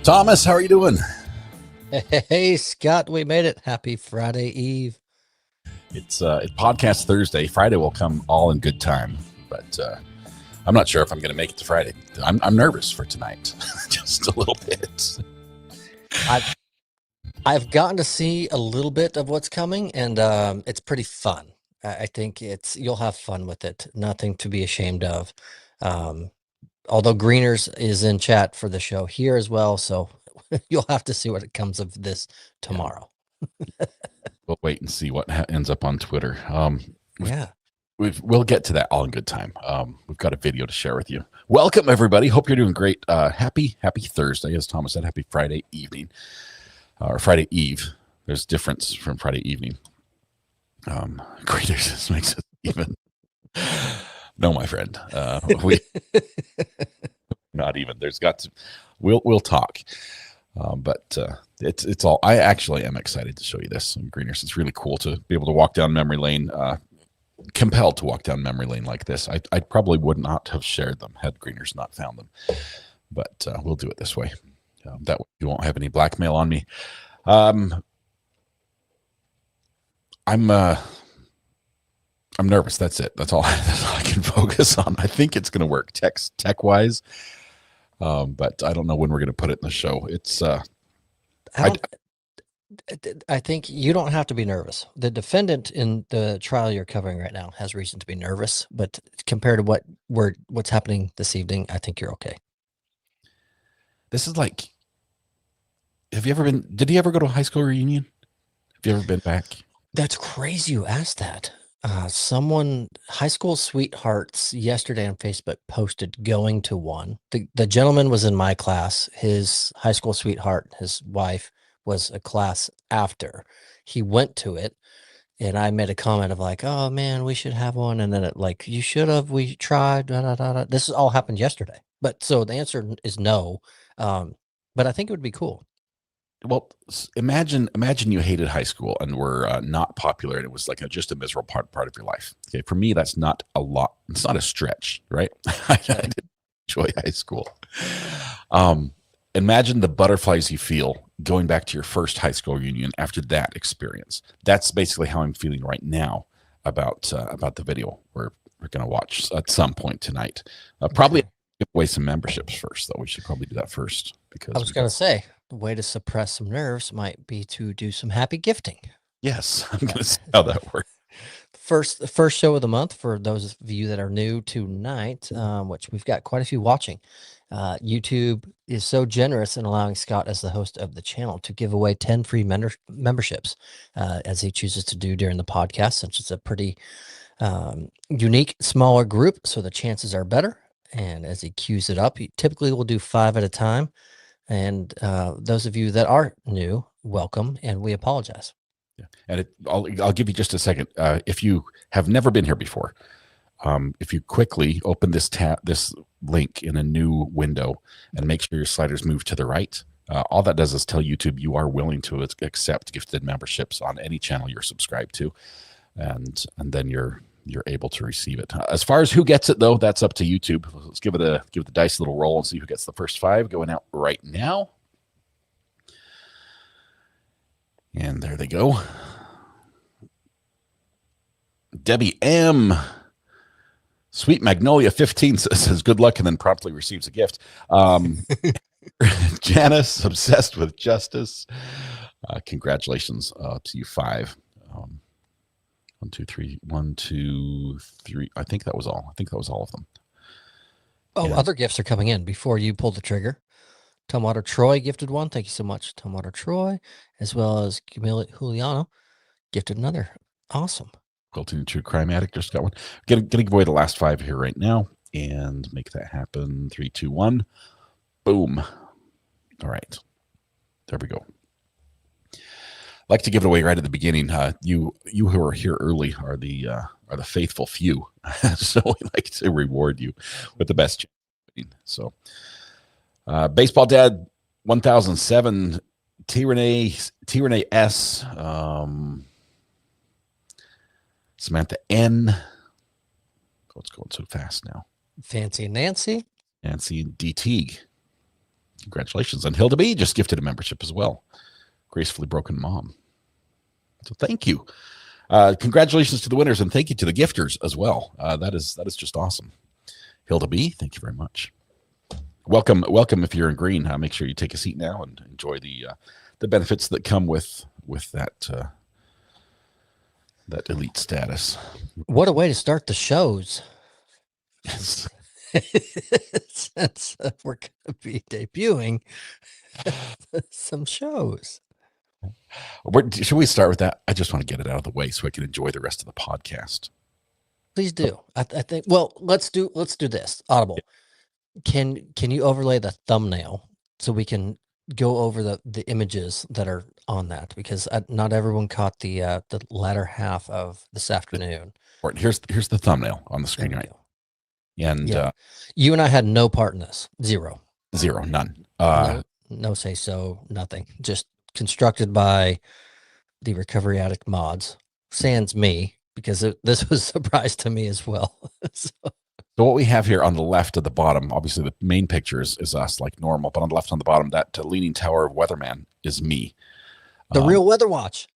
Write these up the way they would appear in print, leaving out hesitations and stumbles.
Thomas, how are you doing? Hey, Scott, we made it. Happy Friday Eve. It's podcast Thursday. Friday will come all in good time, but I'm not sure if I'm going to make it to Friday. I'm nervous for tonight, just a little bit. I've I've gotten to see a little bit of what's coming, and it's pretty fun. I think you'll have fun with it. Nothing to be ashamed of. Um, Although Greeners is in chat for the show here as well, so you'll have to see what it comes of this Yeah, tomorrow. we'll wait and see what ends up on Twitter. We've, Yeah. we'll get to that all in good time. We've got a video to share with you. Welcome everybody. Hope you're doing great. Happy Thursday, as Thomas said. Happy Friday evening or Friday Eve. There's difference from Friday evening. Greeters makes it even. No, my friend. We not even. There's got to. We'll talk. But it's all. I actually am excited to show you this, Greeners. It's really cool to be able to walk down memory lane. Compelled to walk down memory lane like this. I probably would not have shared them had Greeners not found them. But we'll do it this way. That way you won't have any blackmail on me. I'm nervous. That's it. That's all I can focus on. I think it's going to work tech wise, but I don't know when we're going to put it in the show. It's I I think you don't have to be nervous. The defendant in the trial you're covering right now has reason to be nervous, but compared to what's happening this evening, I think you're okay. This is like, have you ever been? Did you ever go to a high school reunion? Have you ever been back? That's crazy you asked that. Someone, high school sweethearts, yesterday on Facebook posted going to one. The gentleman was in my class. His high school sweetheart, his wife, was a class after. He went to it, and I made a comment of like, "Oh man, we should have one." And then you should have. We tried. Da, da, da, da. This all happened yesterday. But so the answer is no. But I think it would be cool. Well, imagine you hated high school and were not popular, and it was like just a miserable part of your life. Okay, for me, that's not a lot. It's not a stretch, right? I didn't enjoy high school. Um, Imagine the butterflies you feel going back to your first high school reunion after that experience. That's basically how I'm feeling right now about the video we're going to watch at some point tonight. Probably Okay. give away some memberships first, though. We should probably do that first I because was we going got. to say the way to suppress some nerves might be to do some happy gifting. Yes, I'm going to see how that works. The first show of the month for those of you that are new tonight, which we've got quite a few watching. YouTube is so generous in allowing Scott, as the host of the channel, to give away 10 free memberships as he chooses to do during the podcast, since it's a pretty unique, smaller group. So the chances are better. And as he queues it up, he typically will do 5 at a time. And those of you that are new, welcome, and we apologize. Yeah. And I'll give you just a second. If you have never been here before, if you quickly open this link in a new window and make sure your sliders move to the right, all that does is tell YouTube you are willing to accept gifted memberships on any channel you're subscribed to, and then you're able to receive it. As far as who gets it, though, that's up to YouTube. Let's give the dice a little roll and see who gets the first 5 going out right now. And there they go. Debbie M. Sweet Magnolia 15 says good luck and then promptly receives a gift. Janice, obsessed with justice. Congratulations to you 5. 1, 2, 3. 1, 2, 3. I think that was all. I think that was all of them. Oh, And other gifts are coming in before you pull the trigger. Tomato Troy gifted one. Thank you so much, Tomato Troy, as well as Camila Juliano gifted another. Awesome. Quilting True Crime Addict just got one. Gonna give away the last 5 here right now and make that happen. 3, 2, 1. Boom. All right. There we go. Like to give it away right at the beginning. You who are here early are the faithful few, so we like to reward you with the best. So, baseball dad 1007, T Renee S, Samantha N. Oh, it's going so fast now. Fancy Nancy. Nancy D Teague. Congratulations. And Hilda B just gifted a membership as well. Gracefully Broken Mom. So thank you. Congratulations to the winners, and thank you to the gifters as well. That is just awesome. Hilda B, thank you very much. Welcome if you're in green. Make sure you take a seat now and enjoy the benefits that come with that elite status. What a way to start the shows. Yes. Since we're going to be debuting some shows. Should we start with that? I just want to get it out of the way so I can enjoy the rest of the podcast. Please do. I think. Well, let's do this. Audible. Can you overlay the thumbnail so we can go over the images that are on that, because not everyone caught the latter half of this afternoon. Here's the thumbnail on the screen, right? And you and I had no part in this. Zero, none. No say so, nothing. Just constructed by the Recovery Addict mods, sans me, because this was a surprise to me as well. So what we have here on the left at the bottom, obviously the main picture is us like normal, but on the left on the bottom, that Leaning Tower of Weatherman is me. The real Weather Watch.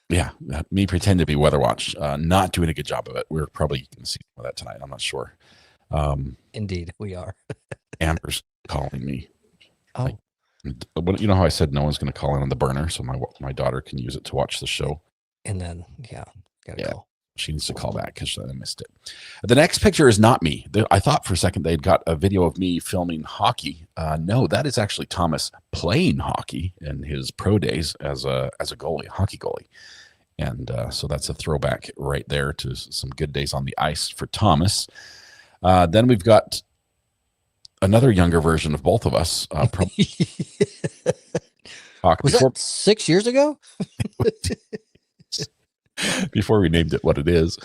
Yeah, me pretend to be Weather Watch, not doing a good job of it. We're probably going to see some of that tonight. I'm not sure. Indeed, we are. Amber's calling me. Oh. You know how I said no one's going to call in on the burner, so my daughter can use it to watch the show. And then, gotta call. She needs to call back because I missed it. The next picture is not me. I thought for a second they'd got a video of me filming hockey. No, that is actually Thomas playing hockey in his pro days as a goalie, hockey goalie. And so that's a throwback right there to some good days on the ice for Thomas. Then we've got another younger version of both of us. Was that 6 years ago? Before we named it what it is.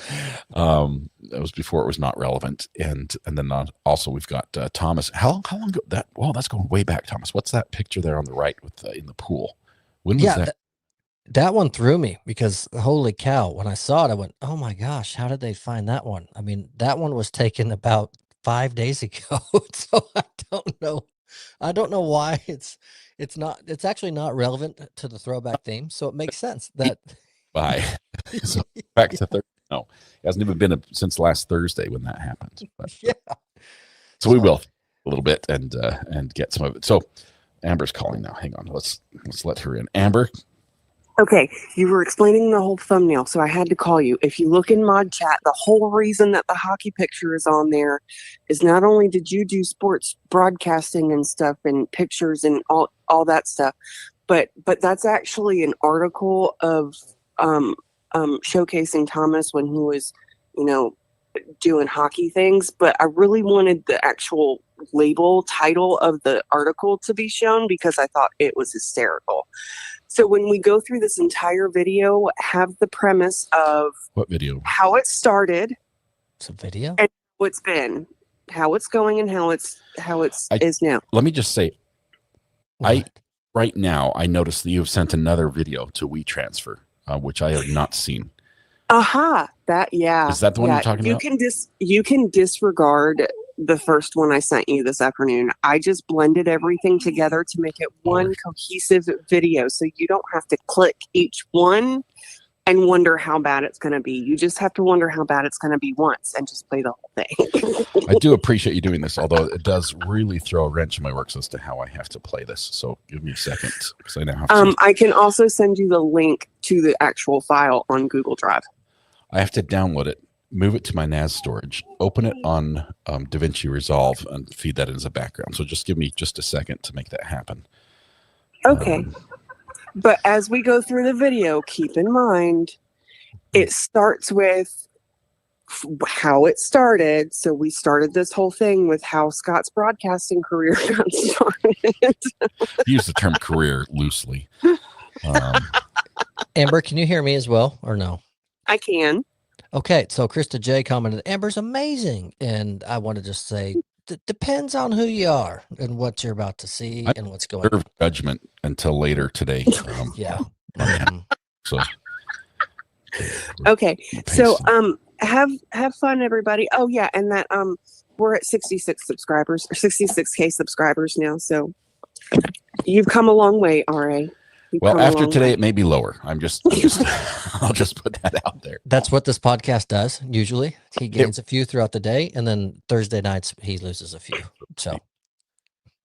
That was before it was not relevant. And then also we've got Thomas. How long ago that? Well, that's going way back, Thomas. What's that picture there on the right with in the pool? When was that? That one threw me because holy cow, when I saw it, I went, oh my gosh, how did they find that one? I mean, that one was taken about 5 days ago. So I don't know why it's actually not relevant to the throwback theme. So it makes sense that bye. So back to Thursday. No, it hasn't even been since last Thursday when that happened. But, yeah. So we will a little bit and get some of it. So Amber's calling now. Hang on. Let's let her in. Amber. Okay, you were explaining the whole thumbnail, so I had to call you. If you look in mod chat, the whole reason that the hockey picture is on there is not only did you do sports broadcasting and stuff and pictures and all that stuff, but that's actually an article of showcasing Thomas when he was, doing hockey things. But I really wanted the actual label title of the article to be shown because I thought it was hysterical. So when we go through this entire video, have the premise of what video, how it started, it's a video, and what's been, how it's going, and how it's is now. Let me just say, right now I noticed that you have sent another video to WeTransfer, which I have not seen. That is that the one you're talking about? You can disregard the first one I sent you this afternoon. I just blended everything together to make it one cohesive video, so you don't have to click each one and wonder how bad it's going to be. You just have to wonder how bad it's going to be once and just play the whole thing. I do appreciate you doing this, although it does really throw a wrench in my works as to how I have to play this. So give me a second because I now have to. I can also send you the link to the actual file on Google Drive. I have to download it, move it to my NAS storage, open it on DaVinci Resolve, and feed that in as a background. So just give me just a second to make that happen. Okay. But as we go through the video, keep in mind, it starts with how it started. So we started this whole thing with how Scott's broadcasting career got started. Use the term career loosely. Amber, can you hear me as well or no? I can. Okay, so Krista J commented, Amber's amazing. And I want to just say, depends on who you are and what you're about to see and what's going on. Judgment until later today. Yeah. So. Okay. So have fun, everybody. Oh yeah, and that we're at 66 subscribers or 66K subscribers now. So You've come a long way, RA. Well, after today, it may be lower. I'm just I'll just put that out there. That's what this podcast does. Usually he gains a few throughout the day, and then Thursday nights he loses a few. So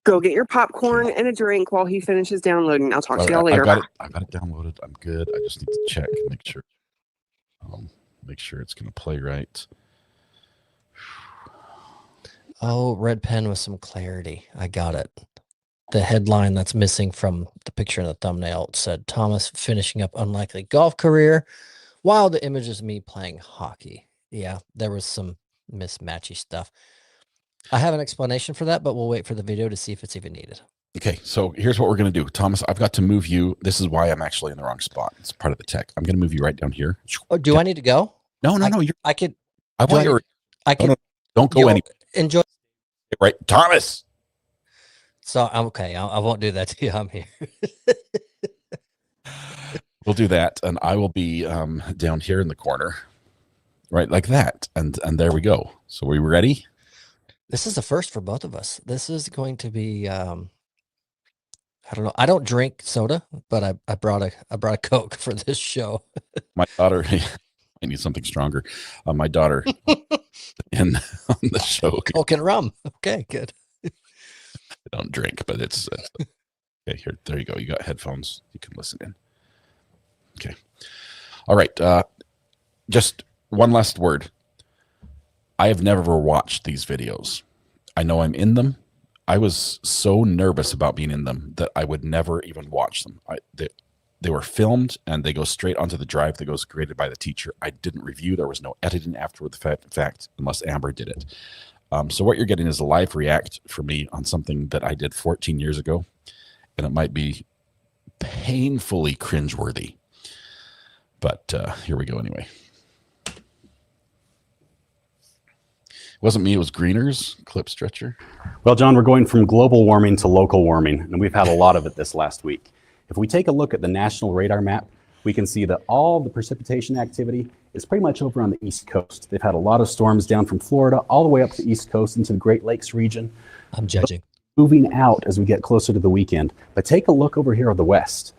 go get your popcorn and a drink while he finishes downloading. I'll talk to y'all later. I've got it downloaded. I'm good. I just need to check and make sure it's going to play right. Oh, red pen with some clarity. I got it. The headline that's missing from the picture in the thumbnail said Thomas finishing up unlikely golf career, while the image is me playing hockey. Yeah, there was some mismatchy stuff. I have an explanation for that, but we'll wait for the video to see if it's even needed. Okay, so here's what we're going to do. Thomas, I've got to move you. This is why I'm actually in the wrong spot. It's part of the tech. I'm going to move you right down here. Oh, do I need to go? No. I could. I want your. I can. Don't go anywhere. Enjoy. Right, Thomas. So I'm okay. I won't do that to you. I'm here. We'll do that, and I will be down here in the corner, right, like that, and there we go. So we ready? This is the first for both of us. This is going to be. I don't know. I don't drink soda, but I brought a Coke for this show. My daughter. I need something stronger. My daughter in on the show. Coke and rum. Okay, good. I don't drink, but it's okay. Here, there you go. You got headphones. You can listen in. Okay. All right. Just one last word. I have never watched these videos. I know I'm in them. I was so nervous about being in them that I would never even watch them. They were filmed and they go straight onto the drive that goes created by the teacher. I didn't review. There was no editing afterward the fact unless Amber did it. So what you're getting is a live react for me on something that I did 14 years ago, and it might be painfully cringeworthy. But here we go anyway. It wasn't me, it was Greener's clip stretcher. Well, John, we're going from global warming to local warming, and we've had a lot of it this last week. If we take a look at the national radar map, we can see that all the precipitation activity is pretty much over on the East Coast. They've had a lot of storms down from Florida all the way up to the East Coast into the Great Lakes region. I'm judging. Moving out as we get closer to the weekend. But take a look over here on the west.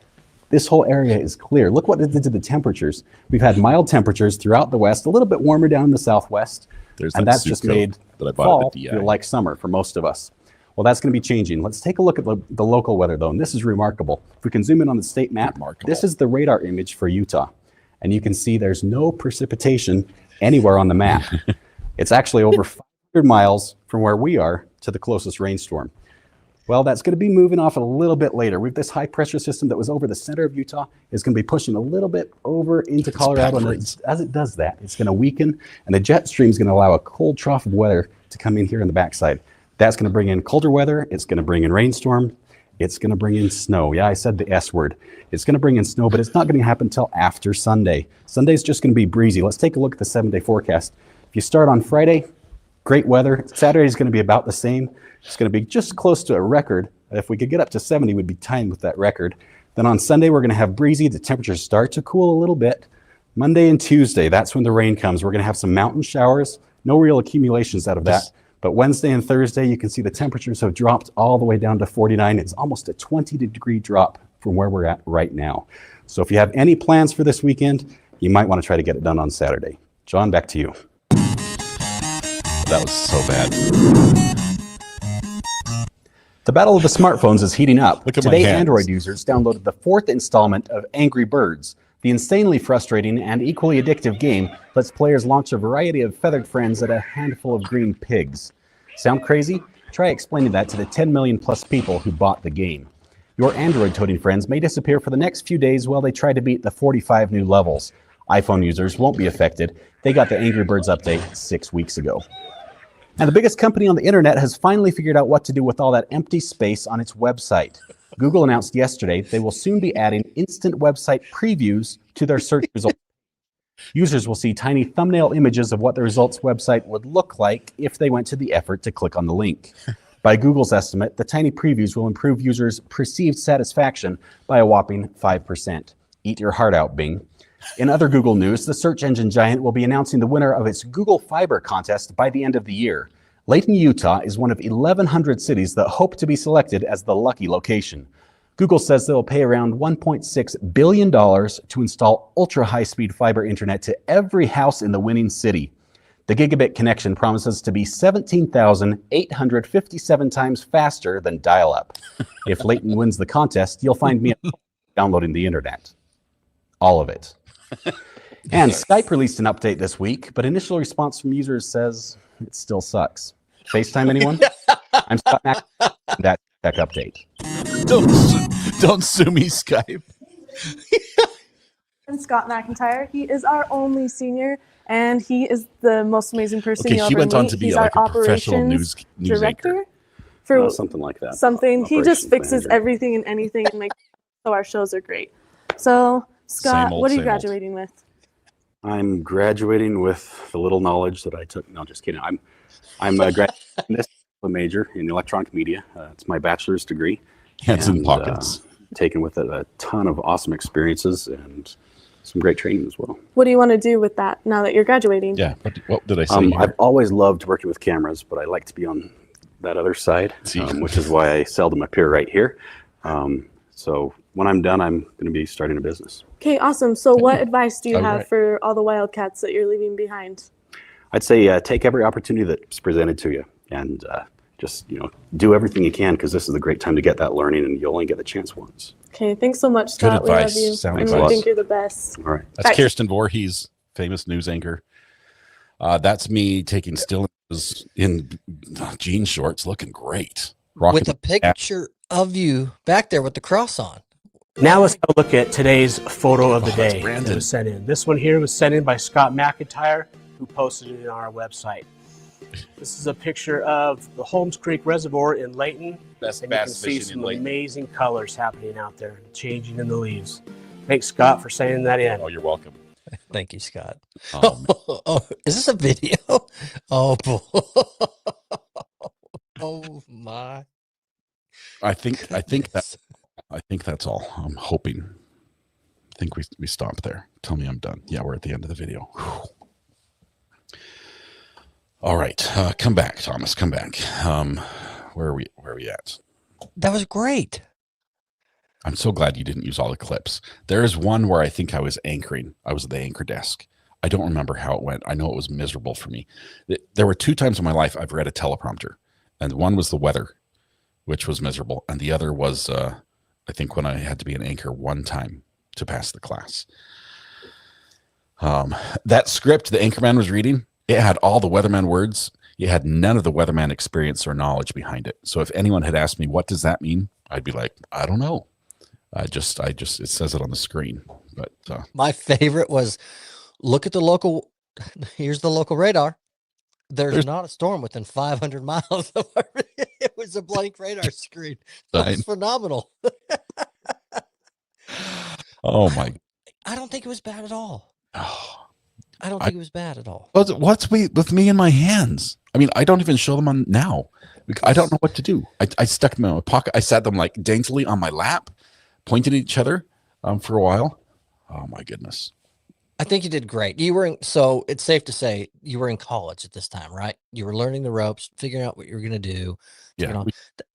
This whole area is clear. Look what it did to the temperatures. We've had mild temperatures throughout the west, a little bit warmer down in the southwest. And that's just made fall feel like summer for most of us. Well, that's going to be changing. Let's take a look at the local weather, though, and this is remarkable. If we can zoom in on the state map, this is the radar image for Utah, and you can see there's no precipitation anywhere on the map. It's actually over 500 miles from where we are to the closest rainstorm. Well, that's going to be moving off a little bit later. We've this high-pressure system that was over the center of Utah is going to be pushing a little bit over into Colorado, and as it does that, it's going to weaken, and the jet stream is going to allow a cold trough of weather to come in here on the backside. That's going to bring in colder weather. It's going to bring in rainstorm. It's going to bring in snow. Yeah, I said the S word. It's going to bring in snow, but it's not going to happen until after Sunday. Sunday's just going to be breezy. Let's take a look at the 7-day forecast. If you start on Friday, great weather. Saturday is going to be about the same. It's going to be just close to a record. If we could get up to 70, we'd be timed with that record. Then on Sunday, we're going to have breezy. The temperatures start to cool a little bit. Monday and Tuesday, that's when the rain comes. We're going to have some mountain showers. No real accumulations out of that. But Wednesday and Thursday, you can see the temperatures have dropped all the way down to 49. It's almost a 20-degree drop from where we're at right now. So if you have any plans for this weekend, you might want to try to get it done on Saturday. John, back to you. That was so bad. The battle of the smartphones is heating up. Look at Today, my hands. Android users downloaded the 4th installment of Angry Birds. The insanely frustrating and equally addictive game lets players launch a variety of feathered friends at a handful of green pigs. Sound crazy? Try explaining that to the 10 million plus people who bought the game. Your Android-toting friends may disappear for the next few days while they try to beat the 45 new levels. iPhone users won't be affected. They got the Angry Birds update 6 weeks ago. And the biggest company on the internet has finally figured out what to do with all that empty space on its website. Google announced yesterday they will soon be adding instant website previews to their search results. Users will see tiny thumbnail images of what the results website would look like if they went to the effort to click on the link. By Google's estimate, the tiny previews will improve users' perceived satisfaction by a whopping 5%. Eat your heart out, Bing. In other Google news, the search engine giant will be announcing the winner of its Google Fiber contest by the end of the year. Layton, Utah is one of 1,100 cities that hope to be selected as the lucky location. Google says they'll pay around $1.6 billion to install ultra-high-speed fiber internet to every house in the winning city. The gigabit connection promises to be 17,857 times faster than dial-up. If Layton wins the contest, you'll find me downloading the internet. All of it. And Skype released an update this week, but initial response from users says it still sucks. FaceTime, anyone? I'm Scott Mac. That tech update. Don't sue me, Skype. And Scott McIntyre. He is our only senior, and he is the most amazing person Okay, you'll she ever went meet. on to be He's like our a professional operations news director anchor. for Something like that. something. He just Operations fixes manager. everything and anything and makes so our shows are great. So, Scott, Same old, what are you same old. graduating with? I'm graduating with the little knowledge that I took. No, just kidding. I'm graduating this major in electronic media. It's my bachelor's degree. Hands in And, pockets. Taken with it a ton of awesome experiences and some great training as well. What do you want to do with that now that you're graduating? Yeah. What did I say? here? I've always loved working with cameras, but I like to be on that other side, See. which is why I seldom appear right here. So when I'm done, I'm going to be starting a business. Okay, awesome. So, what advice do you All have right. for all the Wildcats that you're leaving behind? I'd say take every opportunity that's presented to you, and just do everything you can, because this is a great time to get that learning, and you only get the chance once. Okay, thanks so much, Good Scott. advice. We love you. Sound and advice. we think you're the best. All right. That's Right. Kirsten Voorhees, famous news anchor. That's me taking still images in jean shorts, looking great. Rocking With a picture of you back there with the cross on. Now let's have a look at today's photo of the Oh, that's day Brandon. that was sent in. This one here was sent in by Scott McIntyre, who posted it on our website. This is a picture of the Holmes Creek Reservoir in Layton. Best And you can bass see fishing in some Layton. amazing colors happening out there, changing in the leaves. Thanks, Scott, for sending that in. Oh, you're welcome. Thank you, Scott. Um, Oh, is this a video? Oh, boy. Oh, my. I think that's all. I'm hoping. I think we stop there. Tell me I'm done. Yeah, we're at the end of the video. Whew. All right, come back, Thomas. Come back. Where are we at? That was great. I'm so glad you didn't use all the clips. There is one where I think I was anchoring. I was at the anchor desk. I don't remember how it went. I know it was miserable for me. There were 2 times in my life I've read a teleprompter, and one was the weather, which was miserable, and the other was I think when I had to be an anchor one time to pass the class. That script the anchorman was reading, it had all the weatherman words. It had none of the weatherman experience or knowledge behind it. So if anyone had asked me, what does that mean? I'd be like, I don't know. I just, it says it on the screen. But My favorite was look at the local. Here's the local radar. There's not a storm within 500 miles of our. It was a blank radar screen. That was phenomenal. oh my, I don't think it was bad at all. oh, I don't think it was bad at all. what's with me in my hands? I mean, I don't even show them on now. I don't know what to do. I stuck them in my pocket. I sat them like daintily on my lap, pointed at each other for a while. Oh my goodness. I think you did great. You were so it's safe to say you were in college at this time, right? You were learning the ropes, figuring out what you were going to do. Yeah,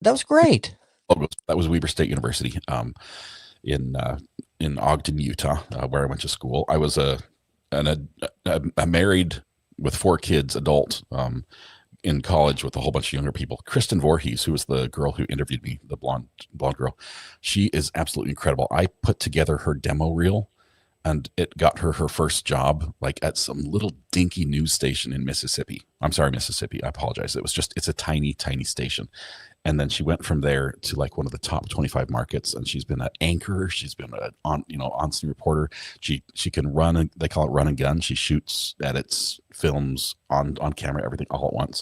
That was great. that was Weber State University in Ogden, Utah, where I went to school. I was a married with 4 kids adult in college with a whole bunch of younger people. Kristen Voorhees, who was the girl who interviewed me, the blonde girl, she is absolutely incredible. I put together her demo reel, and it got her first job, like at some little dinky news station in Mississippi. I'm sorry, Mississippi. I apologize. It's a tiny, tiny station. And then she went from there to like one of the top 25 markets, and she's been an anchor. She's been on-scene reporter. She can run, and they call it run and gun. She shoots, edits, films on camera, everything all at once.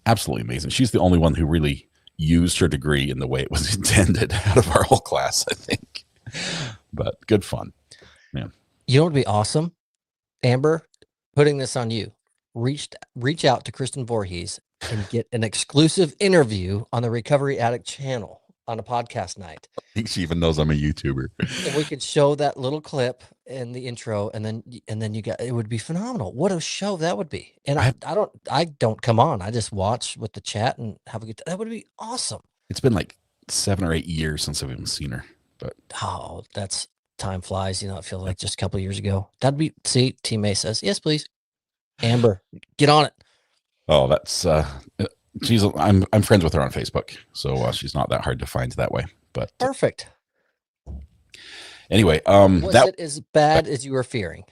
Absolutely amazing. She's the only one who really used her degree in the way it was intended out of our whole class, I think. But good fun. Man. You know what would be awesome? Amber, putting this on you. Reach out to Kristen Voorhees and get an exclusive interview on the Recovery Addict channel. on a podcast night. I think she even knows I'm a YouTuber. If we could show that little clip in the intro, and then you got, it would be phenomenal. What a show that would be. And I don't come on. I just watch with the chat and have a good. That would be awesome. It's been like 7 or 8 years since I've even seen her. But Oh, that's time flies. You know, it feels like just a couple of years ago. That'd be. See, Team May says yes, please. Amber, get on it. oh, that's I'm friends with her on Facebook, so she's not that hard to find that way. But Perfect. anyway, Was that it as bad as you were fearing?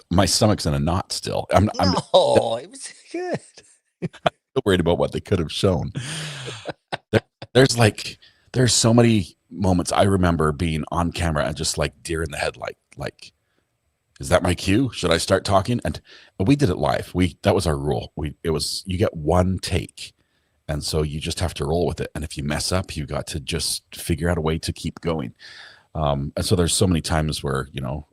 my stomach's in a knot still. I'm No, it was good. worried about what they could have shown. There's so many moments I remember being on camera and just like deer in the headlight. Like, is that my cue? Should I start talking? And we did it live. That was our rule. You get one take, and so you just have to roll with it. And if you mess up, you got to just figure out a way to keep going. And so there's so many times where, you know,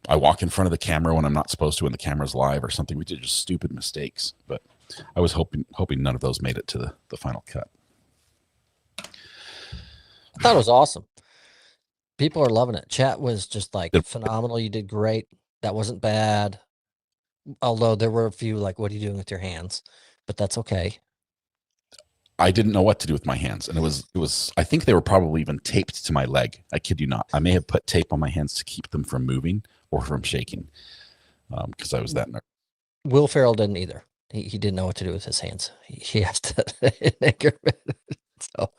I walk in front of the camera when I'm not supposed to, when the camera's live or something. We did just stupid mistakes, but I was hoping none of those made it to the final cut. I thought it was awesome. People are loving it. Chat was just like phenomenal. You did great. That wasn't bad. Although there were a few like, what are you doing with your hands? But that's okay. I didn't know what to do with my hands. And it was, I think they were probably even taped to my leg. I kid you not. I may have put tape on my hands to keep them from moving or from shaking. Because I was that nervous. Will Ferrell didn't either. He didn't know what to do with his hands. He asked that. So,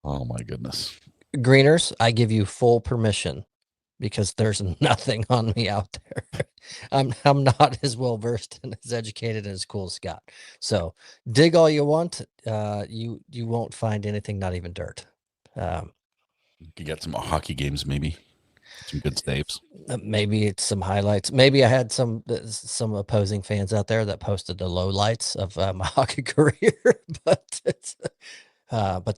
Oh my goodness. Greeners, I give you full permission because there's nothing on me out there. I'm not as well versed and as educated and as cool as Scott. So dig all you want. You won't find anything, not even dirt. You get some hockey games, maybe some good saves. Maybe it's some highlights. Maybe I had some opposing fans out there that posted the low lights of my hockey career, but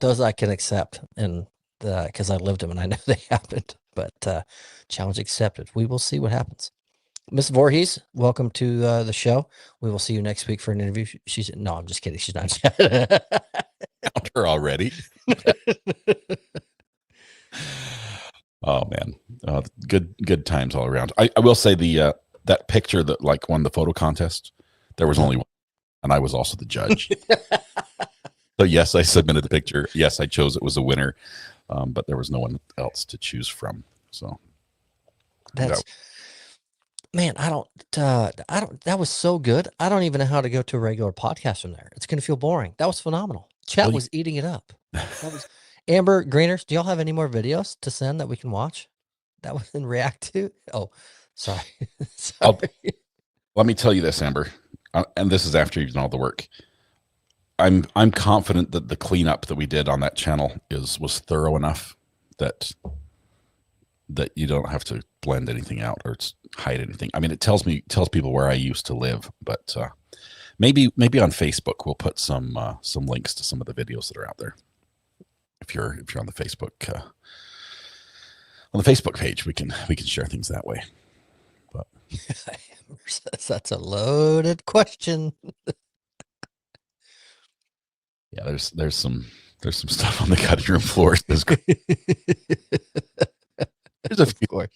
those I can accept, and because I lived them and I know they happened. But challenge accepted. We will see what happens. Miss Voorhees, welcome to the show. We will see you next week for an interview. No, I'm just kidding. She's not. Found her already. Oh man, good times all around. I will say that picture that like won the photo contest, there was only one, and I was also the judge. So yes, I submitted the picture. Yes, I chose it was a winner, but there was no one else to choose from. So man, I don't. That was so good. I don't even know how to go to a regular podcast from there. It's going to feel boring. That was phenomenal. Chat was eating it up. That was. Amber, Greeners, do y'all have any more videos to send that we can watch that we can react to? Oh, sorry. Sorry. Let me tell you this, Amber, and this is after you've done all the work. I'm confident that the cleanup that we did on that channel was thorough enough that you don't have to blend anything out or hide anything. I mean, it tells people where I used to live, but maybe on Facebook we'll put some links to some of the videos that are out there. If you're on the Facebook page, we can share things that way. But that's a loaded question. Yeah, there's some stuff on the cutting room floor. There's a few,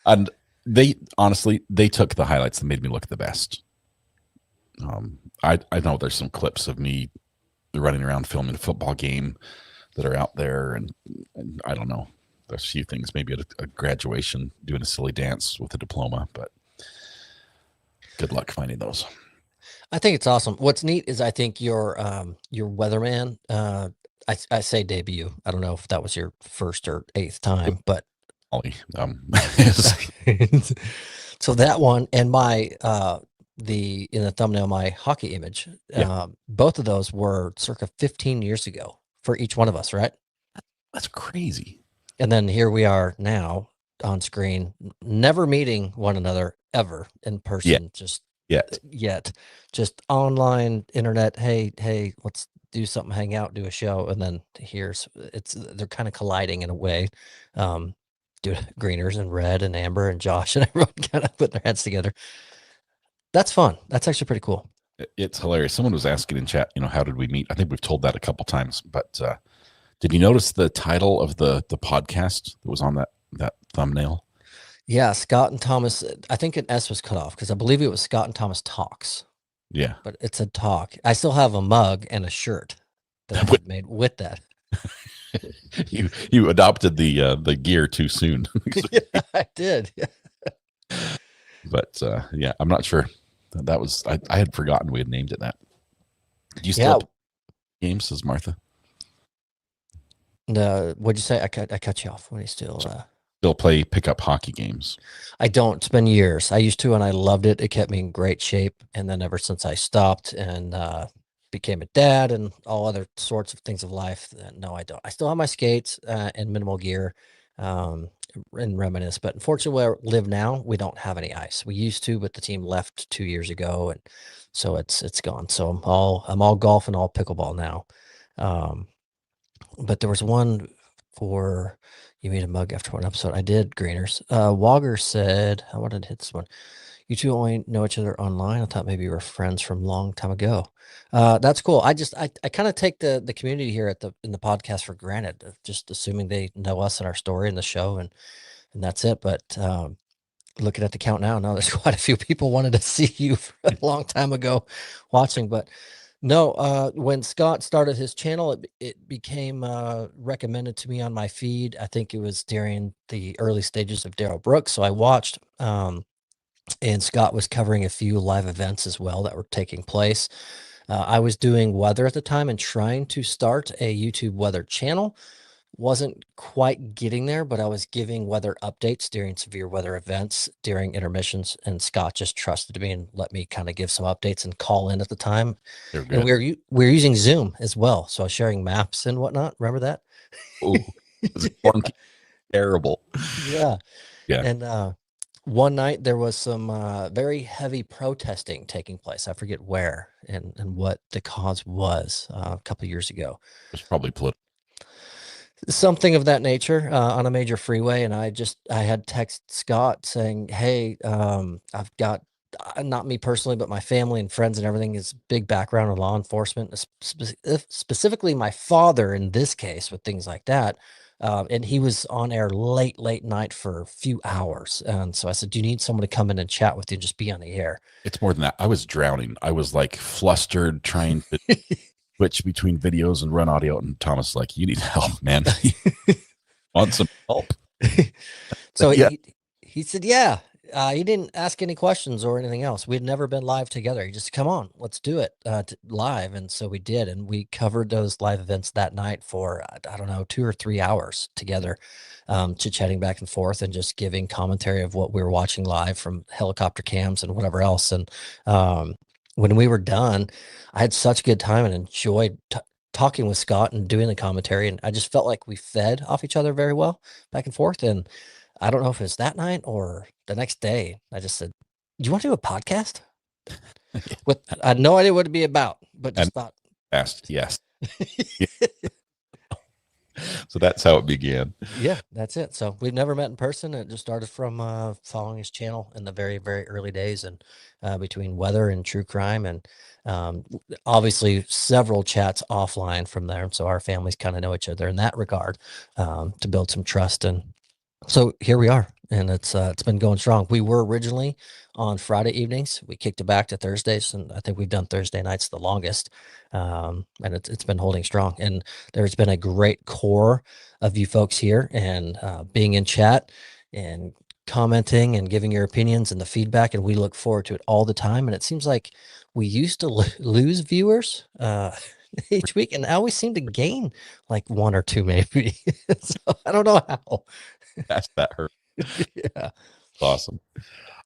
and they honestly took the highlights that made me look the best. I know there's some clips of me running around filming a football game that are out there, and I don't know. There's a few things, maybe at a graduation, doing a silly dance with a diploma, but good luck finding those. I think it's awesome. What's neat is I think your weatherman. I say debut. I don't know if that was your first or eighth time, but Ollie, so that one and my in the thumbnail, my hockey image. Both of those were circa 15 years ago for each one of us, right? That's crazy. And then here we are now on screen, never meeting one another ever in person. Just online internet. Hey, let's do something, hang out, do a show. And then they're kind of colliding in a way. Greeners and Red and Amber and Josh and everyone kind of put their heads together. That's fun. That's actually pretty cool. It's hilarious. Someone was asking in chat, how did we meet? I think we've told that a couple times, but did you notice the title of the podcast that was on that thumbnail? Yeah, Scott and Thomas. I think an S was cut off because I believe it was Scott and Thomas Talks, Yeah. but it's a talk. I still have a mug and a shirt that I had made with that. You adopted the gear too soon. Yeah, I did. Yeah. But yeah, I'm not sure. That was I had forgotten we had named it that. Do you still play games, says Martha? No, what'd you say? I cut you off. When you still play pickup hockey games? I don't. It's been years. I used to, and I loved it. It kept me in great shape. And then ever since I stopped and became a dad and all other sorts of things of life, no, I don't. I still have my skates and minimal gear and reminisce. But unfortunately, where I live now, we don't have any ice. We used to, but the team left 2 years ago, and so it's gone. So I'm all golf and all pickleball now. But there was one for you made a mug after one episode. I did, Greeners. Wogger said, I wanted to hit this one. You two only know each other online. I thought maybe you were friends from a long time ago. That's cool. I kind of take the community here in the podcast for granted, just assuming they know us and our story and the show, and that's it. But looking at the count now, there's quite a few people wanted to see you a long time ago watching, but no, when Scott started his channel, it became recommended to me on my feed. I think it was during the early stages of Daryl Brooks. So I watched, and Scott was covering a few live events as well that were taking place. I was doing weather at the time and trying to start a YouTube weather channel. Wasn't quite getting there, but I was giving weather updates during severe weather events during intermissions, and Scott just trusted me and let me kind of give some updates and call in at the time. And we were using Zoom as well, so I was sharing maps and whatnot. Remember that? Oh, it was clunky, terrible. Yeah. Yeah. And one night there was some very heavy protesting taking place. I forget where and what the cause was a couple of years ago. It was probably political. Something of that nature on a major freeway. And I had text Scott saying, hey, I've got, not me personally, but my family and friends and everything is big background in law enforcement, specifically my father in this case with things like that. And he was on air late night for a few hours. And so I said, do you need someone to come in and chat with you and just be on the air? It's more than that. I was drowning. I was like flustered trying to switch between videos and run audio, and Thomas like, you need help, man. Want some help? So yeah. He said, yeah. He didn't ask any questions or anything else. We'd never been live together. He just, come on, let's do it live. And so we did. And we covered those live events that night for, I don't know, 2 or 3 hours together, chit-chatting back and forth and just giving commentary of what we were watching live from helicopter cams and whatever else. And when we were done, I had such a good time and enjoyed talking with Scott and doing the commentary. And I just felt like we fed off each other very well back and forth. And I don't know if it's that night or the next day. I just said, do you want to do a podcast? With I had no idea what it'd be about, but just thought. Asked, yes. So that's how it began. Yeah, that's it. So we've never met in person. It just started from following his channel in the very, very early days, and between weather and true crime, and obviously several chats offline from there. So our families kind of know each other in that regard, to build some trust. And so here we are, and it's been going strong. We were originally on Friday evenings. We kicked it back to Thursdays, and I think we've done Thursday nights the longest. And it's been holding strong. And there's been a great core of you folks here, and being in chat and commenting and giving your opinions and the feedback. And we look forward to it all the time. And it seems like we used to lose viewers each week, and now we seem to gain like 1 or 2 maybe. So I don't know how. That hurt. Yeah. Awesome.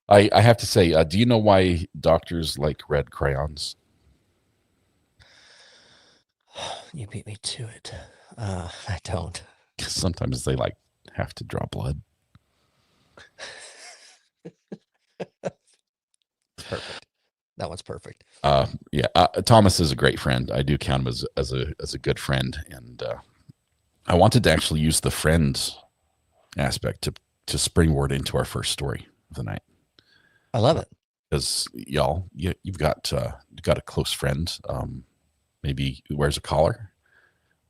I have to say, do you know why doctors like red crayons? You beat me to it. I don't. Sometimes they like have to draw blood. Perfect. That one's perfect. Yeah. Thomas is a great friend. I do count him as a good friend, and I wanted to actually use the friend aspect to springboard into our first story of the night. I love it. because you've got a close friend, maybe who wears a collar,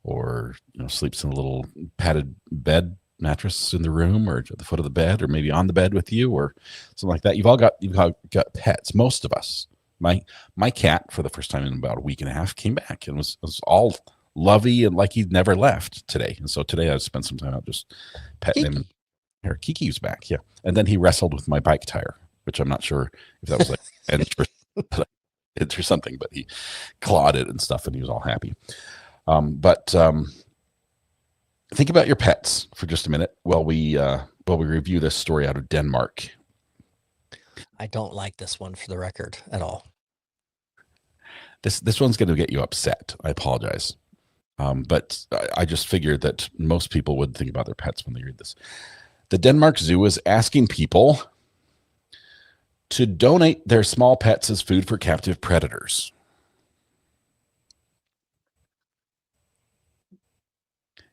or sleeps in a little padded bed mattress in the room, or at the foot of the bed, or maybe on the bed with you, or something like that. You've all got pets. Most of us. My cat, for the first time in about a week and a half, came back and was all lovey and like he'd never left today. And so today I spent some time out just petting him. And Kiki was back, yeah. And then he wrestled with my bike tire, which I'm not sure if that was like inch or something, but he clawed it and stuff, and he was all happy. But think about your pets for just a minute while we review this story out of Denmark. I don't like this one, for the record, at all. This one's going to get you upset. I apologize. But I just figured that most people would think about their pets when they read this. The Denmark Zoo is asking people to donate their small pets as food for captive predators.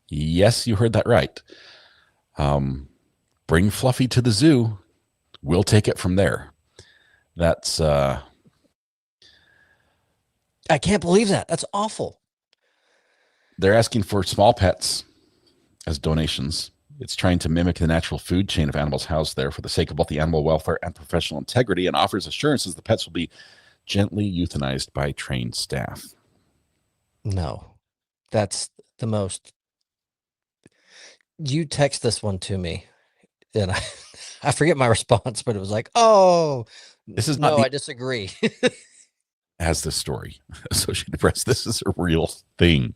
Yes, you heard that right. Bring Fluffy to the zoo. We'll take it from there. That's I can't believe that. That's awful. They're asking for small pets as donations. It's trying to mimic the natural food chain of animals housed there for the sake of both the animal welfare and professional integrity, and offers assurances the pets will be gently euthanized by trained staff. No, that's the most. You text this one to me, and I forget my response, but it was like, "Oh, this is no, I disagree." Has this story, Associated Press. This is a real thing.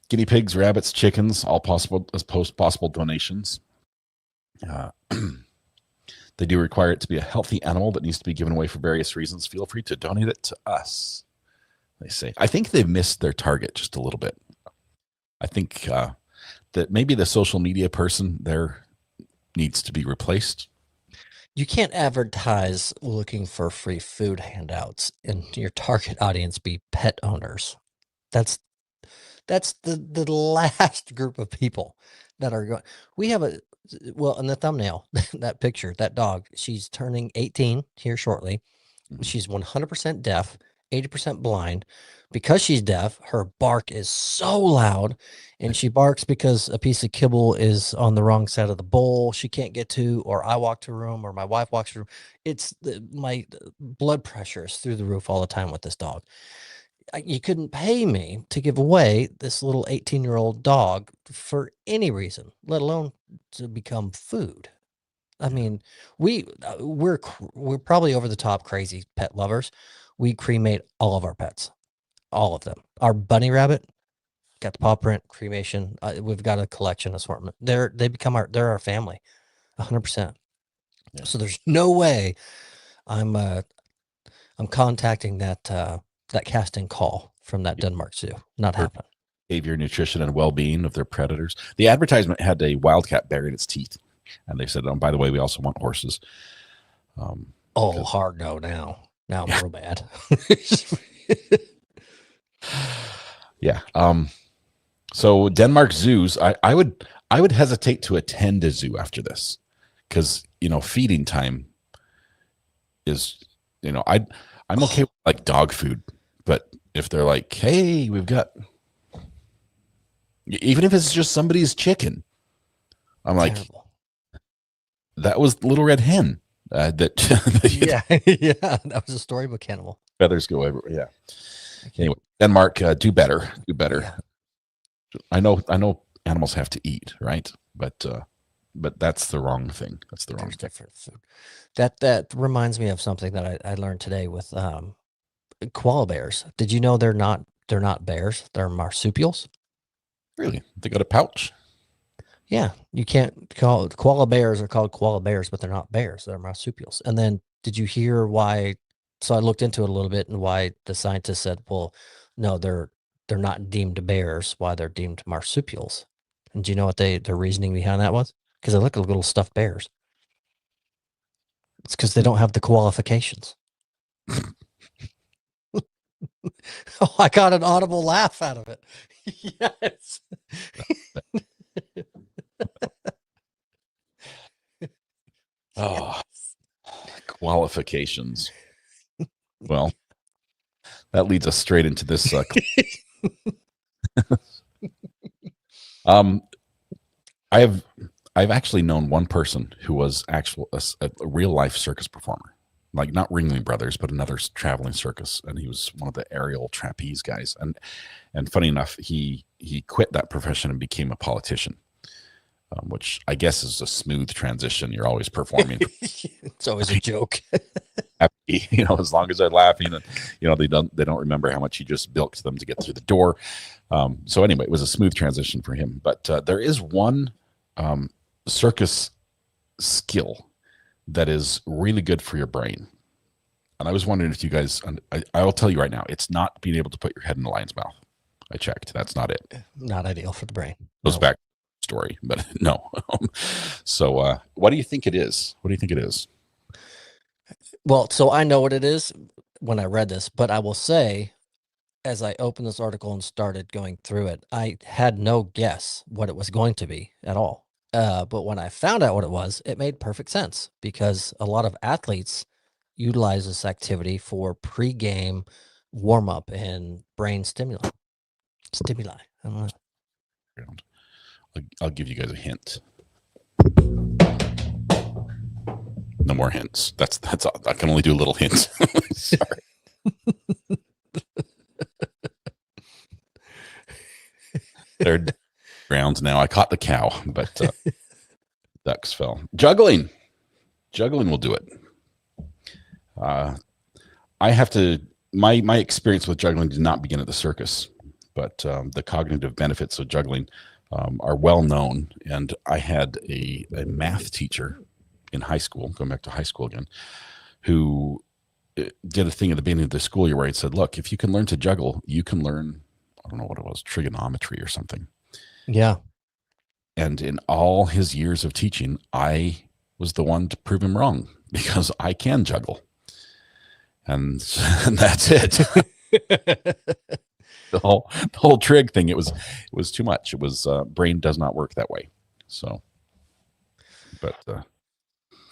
Guinea pigs, rabbits, chickens, all possible donations. They do require it to be a healthy animal that needs to be given away for various reasons. Feel free to donate it to us, they say. I think they've missed their target just a little bit. I think that maybe the social media person there needs to be replaced. You can't advertise looking for free food handouts and your target audience be pet owners. That's the last group of people that are going. We have in the thumbnail, that picture, that dog, she's turning 18 here shortly. She's 100% deaf, 80% blind. Because she's deaf, her bark is so loud, and she barks because a piece of kibble is on the wrong side of the bowl she can't get to, or I walk to a room, or my wife walks to a room. My blood pressure is through the roof all the time with this dog. You couldn't pay me to give away this little 18-year-old dog for any reason, let alone to become food. I mean, we're probably over the top crazy pet lovers. We cremate all of our pets, all of them. Our bunny rabbit got the paw print cremation. We've got a collection assortment. They're our family, 100%. Yeah. So there's no way I'm contacting that casting call from that Denmark Zoo. Not happening. Behavior, nutrition, and well-being of their predators. The advertisement had a wildcat buried its teeth, and they said, "Oh, by the way, we also want horses." Hard no now. Now I'm real bad. Yeah. So Denmark zoos, I would hesitate to attend a zoo after this, because feeding time is I'm okay with like dog food, but if they're like, hey, we've got, even if it's just somebody's chicken, I'm like, terrible. That was Little Red Hen. That yeah, that was a storybook animal. Feathers go everywhere. Yeah. Anyway, Denmark, do better. Yeah. I know animals have to eat, right? But that's the wrong thing. That's the wrong thing. Different food. That reminds me of something that I learned today with koala bears. Did you know they're not bears? They're marsupials. Really? They got a pouch? Yeah, you can't call koala bears are called koala bears, but they're not bears. They're marsupials. And then did you hear why? So I looked into it a little bit, and why the scientists said, well, no, they're not deemed bears. Why they're deemed marsupials? And do you know what their reasoning behind that was? Because they look like little stuffed bears. It's because they don't have the qualifications. Oh, I got an audible laugh out of it. Yes. Oh, qualifications. Well, that leads us straight into this. I've actually known one person who was a real life circus performer, like not Ringling Brothers, but another traveling circus, and he was one of the aerial trapeze guys. And funny enough, he quit that profession and became a politician, which I guess is a smooth transition. You're always performing. It's always a joke. Happy, as long as they're laughing, and they don't remember how much you just bilked them to get through the door. So anyway, it was a smooth transition for him. But there is one circus skill that is really good for your brain, and I was wondering if you guys. I will tell you right now, it's not being able to put your head in the lion's mouth. I checked. That's not it. Not ideal for the brain. Goes back to the story, but no. So what do you think it is? What do you think it is? Well, so I know what it is when I read this, but I will say, as I opened this article and started going through it, I had no guess what it was going to be at all. But when I found out what it was, it made perfect sense because a lot of athletes utilize this activity for pre-game warm-up and brain stimuli. I don't know. I'll give you guys a hint. No more hints. That's all. I can only do little hints. Sorry. They're grounds now. I caught the cow, but ducks fell. Juggling will do it. I have to. My experience with juggling did not begin at the circus, but the cognitive benefits of juggling are well known. And I had a math teacher in high school, going back to high school again, who did a thing at the beginning of the school year where he said, look, if you can learn to juggle, you can learn, I don't know what it was, trigonometry or something. Yeah. And in all his years of teaching, I was the one to prove him wrong because I can juggle. And that's it. the whole trig thing, it was too much. It was brain does not work that way. So, but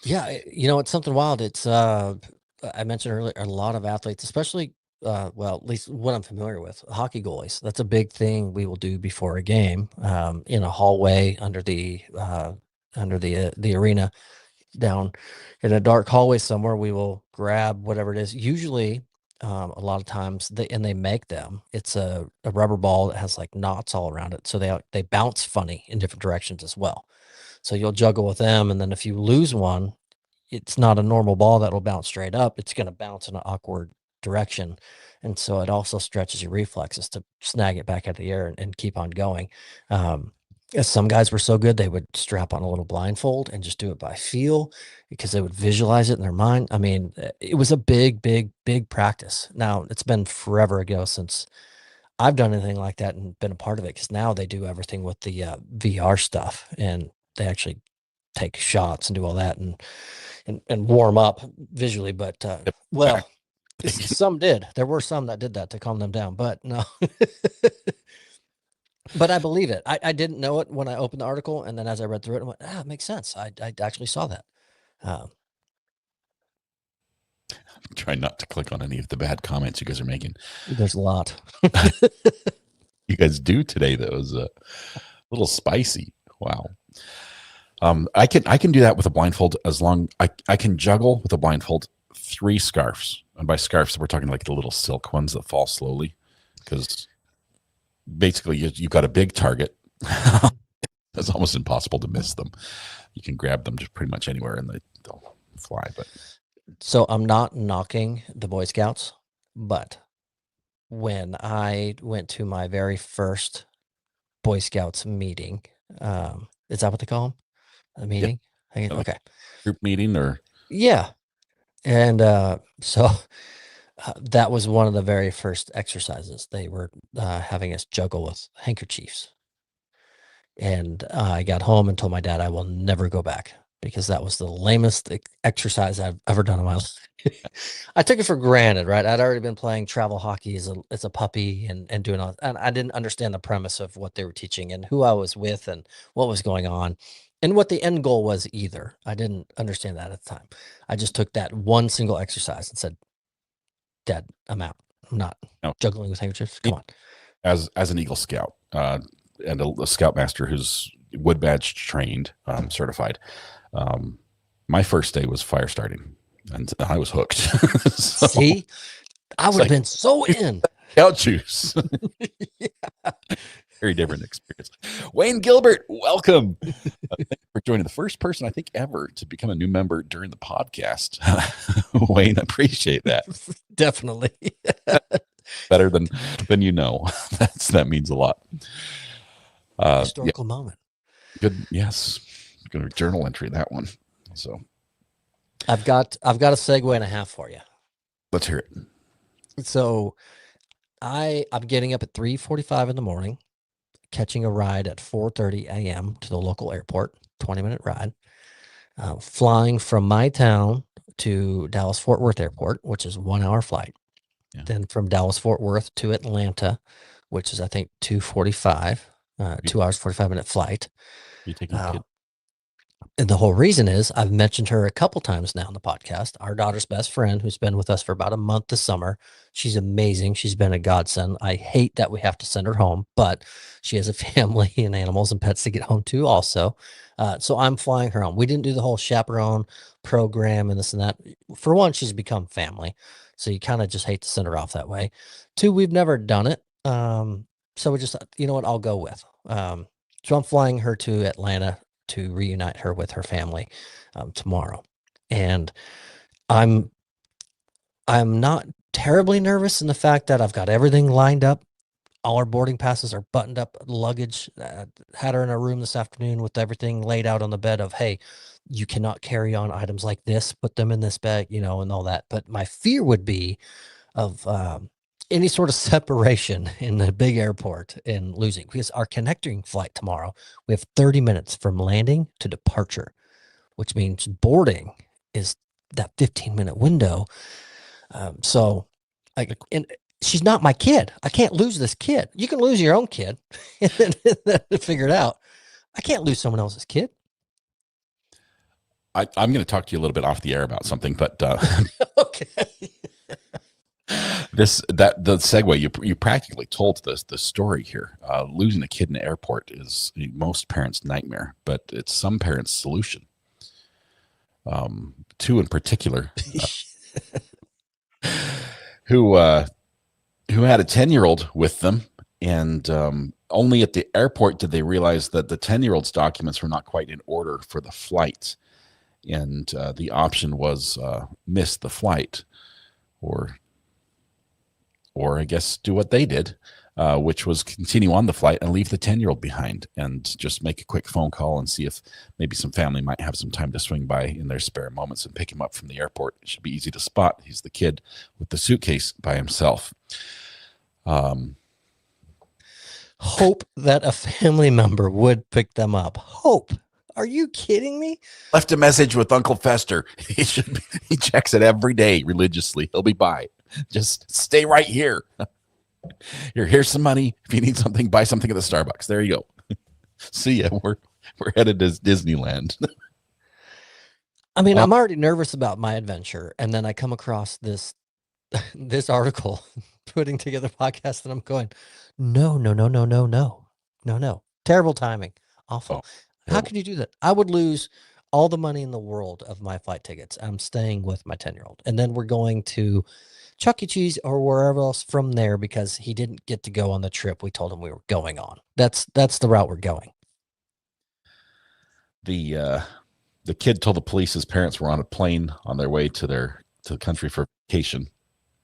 yeah, it's something wild. It's I mentioned earlier, a lot of athletes, especially well, at least what I'm familiar with, hockey goalies. That's a big thing we will do before a game, in a hallway under the arena, down in a dark hallway somewhere. We will grab whatever it is. Usually, a lot of times they make them. It's a rubber ball that has like knots all around it, so they bounce funny in different directions as well. So you'll juggle with them, and then if you lose one, it's not a normal ball that will bounce straight up. It's going to bounce in an awkward direction. And so it also stretches your reflexes to snag it back out of the air and keep on going. Some guys were so good, they would strap on a little blindfold and just do it by feel because they would visualize it in their mind. I mean, it was a big, big, big practice. Now, it's been forever ago since I've done anything like that and been a part of it, because now they do everything with the VR stuff, and they actually take shots and do all that and warm up visually. But well, some did. There were some that did that to calm them down, but no. But I believe it. I didn't know it when I opened the article, and then as I read through it, I went, it makes sense. I actually saw that. try not to click on any of the bad comments you guys are making. There's a lot. You guys do today. That was a little spicy. Wow. I can do that with a blindfold as long I can juggle with a blindfold 3 scarves. And by scarves, we're talking like the little silk ones that fall slowly, because basically you've got a big target. It's almost impossible to miss them. You can grab them just pretty much anywhere and they'll fly. But so I'm not knocking the Boy Scouts, but when I went to my very first Boy Scouts meeting, is that what they call them? A meeting? Yeah. Okay. Group meeting or? Yeah. And so that was one of the very first exercises. They were having us juggle with handkerchiefs. And I got home and told my dad I will never go back, because that was the lamest exercise I've ever done in my life. I took it for granted, right? I'd already been playing travel hockey as a puppy and doing all, and I didn't understand the premise of what they were teaching and who I was with and what was going on. and what the end goal was either. I didn't understand that at the time. I just took that one single exercise and said, Dad, I'm out. I'm not No. juggling with handkerchiefs. Come on. As an Eagle Scout and a Scoutmaster who's wood badge trained, certified, my first day was fire starting, and I was hooked. So, See, I would have been so in. Scout juice. Very different experience. Wayne Gilbert, welcome. Thank you for joining, the first person I think ever to become a new member during the podcast. Wayne, I appreciate that. Definitely. Better than you know. That means a lot. Historical moment. Good. Yes. Going to journal entry that one. So I've got a segue and a half for you. let's hear it. So I'm getting up at 3:45 in the morning, catching a ride at 4:30 a.m. to the local airport, 20-minute ride, flying from my town to Dallas Fort Worth Airport, which is 1 hour flight. Yeah. Then from Dallas Fort Worth to Atlanta, which is I think 2:45, 2 hours 45-minute flight. You taking a kid? And the whole reason is I've mentioned her a couple times now on the podcast. Our daughter's best friend, who's been with us for about a month this summer. She's amazing. She's been a godsend. I hate that we have to send her home, but she has a family and animals and pets to get home to also. So I'm flying her home. We didn't do the whole chaperone program and this and that. For one, she's become family. So you kind of just hate to send her off that way. Two, we've never done it. So we just, you know what, I'll go with. So I'm flying her to Atlanta to reunite her with her family tomorrow. And I'm not terribly nervous in the fact that I've got everything lined up. All our boarding passes are buttoned up, luggage. Had her in a room this afternoon with everything laid out on the bed of, hey, you cannot carry on items like this, put them in this bag, and all that. But my fear would be of any sort of separation in the big airport and losing, because our connecting flight tomorrow, we have 30 minutes from landing to departure, which means boarding is that 15-minute window. And she's not my kid. I can't lose this kid. You can lose your own kid and then figure it out. I can't lose someone else's kid. I'm going to talk to you a little bit off the air about something, but Okay. the segue you practically told the story here. Losing a kid in the airport is most parents' nightmare, but it's some parents' solution. Two in particular, who had a 10-year-old with them, and only at the airport did they realize that the 10-year-old's documents were not quite in order for the flight, and the option was miss the flight, or I guess do what they did, which was continue on the flight and leave the 10-year-old behind and just make a quick phone call and see if maybe some family might have some time to swing by in their spare moments and pick him up from the airport. It should be easy to spot. He's the kid with the suitcase by himself. Hope that a family member would pick them up. Hope. Are you kidding me? Left a message with Uncle Fester. He checks it every day religiously. He'll be by. Just stay right here. Here's some money. If you need something, buy something at the Starbucks. There you go. See ya. We're headed to Disneyland. I mean, I'm already nervous about my adventure, and then I come across this article putting together a podcast, and I'm going, no. Terrible timing. Awful. How could you do that? I would lose all the money in the world of my flight tickets. I'm staying with my 10-year-old, and then we're going to Chuck E. Cheese or wherever else from there because he didn't get to go on the trip we told him we were going on. That's the route we're going. The kid told the police his parents were on a plane on their way to the country for vacation.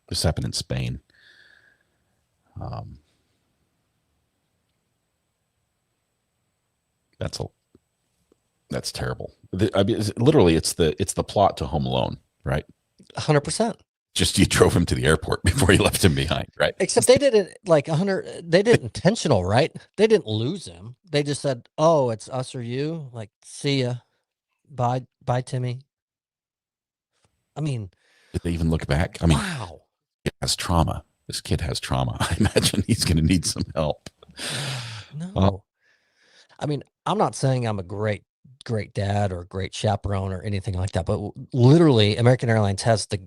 This happened in Spain. That's terrible. I mean, literally, it's the plot to Home Alone, right? 100%. Just you drove him to the airport before you left him behind, right? Except they did it like 100. They did it intentional, right? They didn't lose him. They just said, "Oh, it's us or you." Like, see ya, bye, Timmy. I mean, did they even look back? I mean, wow. It has trauma. This kid has trauma. I imagine he's going to need some help. No, I mean, I'm not saying I'm a great great dad or great chaperone or anything like that. But literally, American Airlines has the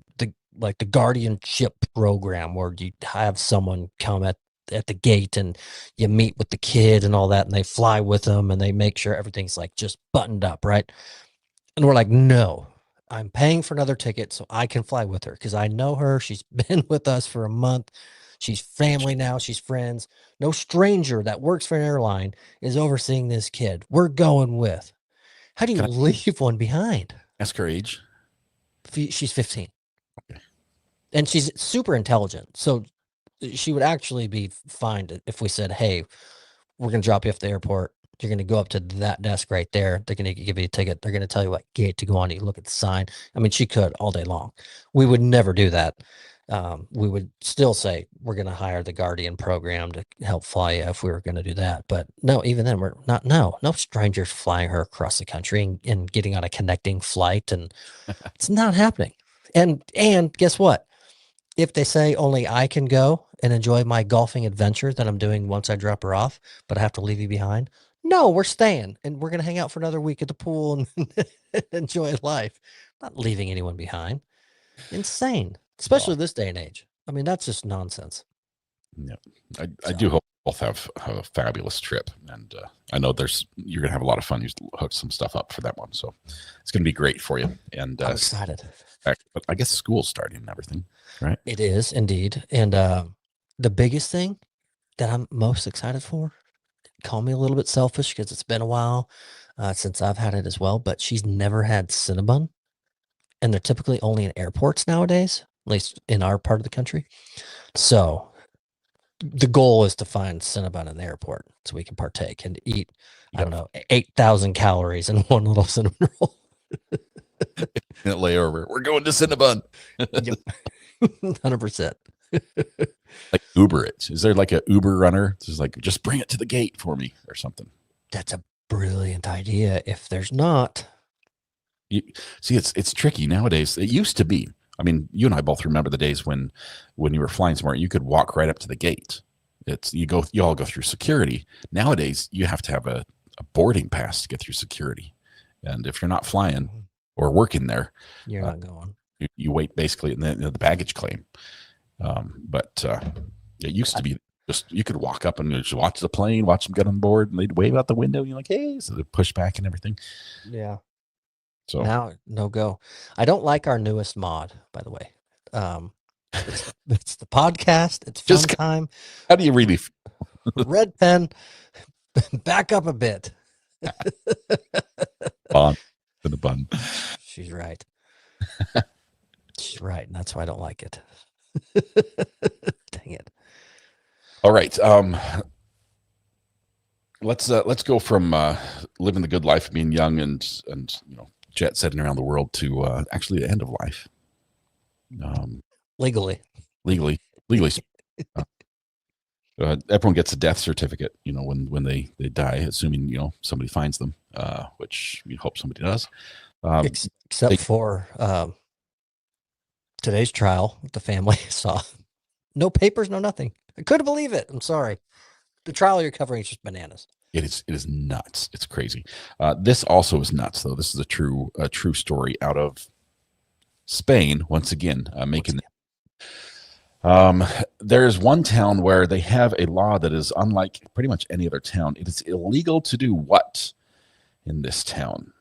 like the guardianship program where you have someone come at the gate and you meet with the kid and all that, and they fly with them and they make sure everything's like just buttoned up, right? And we're like, no, I'm paying for another ticket so I can fly with her because I know her. She's been with us for a month. She's family now. She's friends. No stranger that works for an airline is overseeing this kid. We're going with. How do you Can I leave one behind? ask her age? She's 15. Okay. And she's super intelligent. So she would actually be fine if we said, hey, we're going to drop you off the airport. You're going to go up to that desk right there. They're going to give you a ticket. They're going to tell you what gate to go on. You look at the sign. I mean, she could all day long. We would never do that. We would still say we're going to hire the Guardian program to help fly you if we were going to do that. But no, even then, we're not. No strangers flying her across the country and getting on a connecting flight, and it's not happening. And guess what? If they say only I can go and enjoy my golfing adventure that I'm doing once I drop her off, but I have to leave you behind. No, we're staying and we're going to hang out for another week at the pool and enjoy life. Not leaving anyone behind. Insane, especially this day and age. I mean, that's just nonsense. Yeah, I do hope both have a fabulous trip, and I know you're gonna have a lot of fun. You hooked some stuff up for that one, so it's gonna be great for you. And I'm excited. but I guess school's starting and everything, right? It is indeed. And the biggest thing that I'm most excited for, call me a little bit selfish because it's been a while since I've had it as well, but she's never had Cinnabon. And they're typically only in airports nowadays, at least in our part of the country. So the goal is to find Cinnabon in the airport so we can partake and eat, I don't know, 8,000 calories in one little cinnamon roll. Layover. We're going to Cinnabon. Yep. 100%. Like Uber it. Is there like a Uber runner? It's like, just bring it to the gate for me or something. That's a brilliant idea. If there's not. See, it's tricky nowadays. It used to be. I mean, you and I both remember the days when you were flying somewhere, you could walk right up to the gate. You all go through security. Nowadays, you have to have a boarding pass to get through security. And if you're not flying or working there, you're not going. You wait basically in the baggage claim. But it used to be just you could walk up and just watch the plane, watch them get on board, and they'd wave out the window. And you're like, hey, so they push back and everything. Yeah. So now, no go. I don't like our newest mod, by the way. It's the podcast. It's fun time. How do you really Red pen, back up a bit. Bun in the bun. She's right. She's right, and that's why I don't like it. Dang it. All right. Let's go from living the good life, being young and jet setting around the world to actually the end of life. Legally. Everyone gets a death certificate, when they die, assuming somebody finds them, which we hope somebody does. Except for today's trial, the family saw no papers, no nothing. I couldn't believe it. I'm sorry. The trial you're covering is just bananas. It is nuts. It's crazy. This also is nuts, though. This is a true story out of Spain. Once again, making. There's one town where they have a law that is unlike pretty much any other town. It is illegal to do what in this town?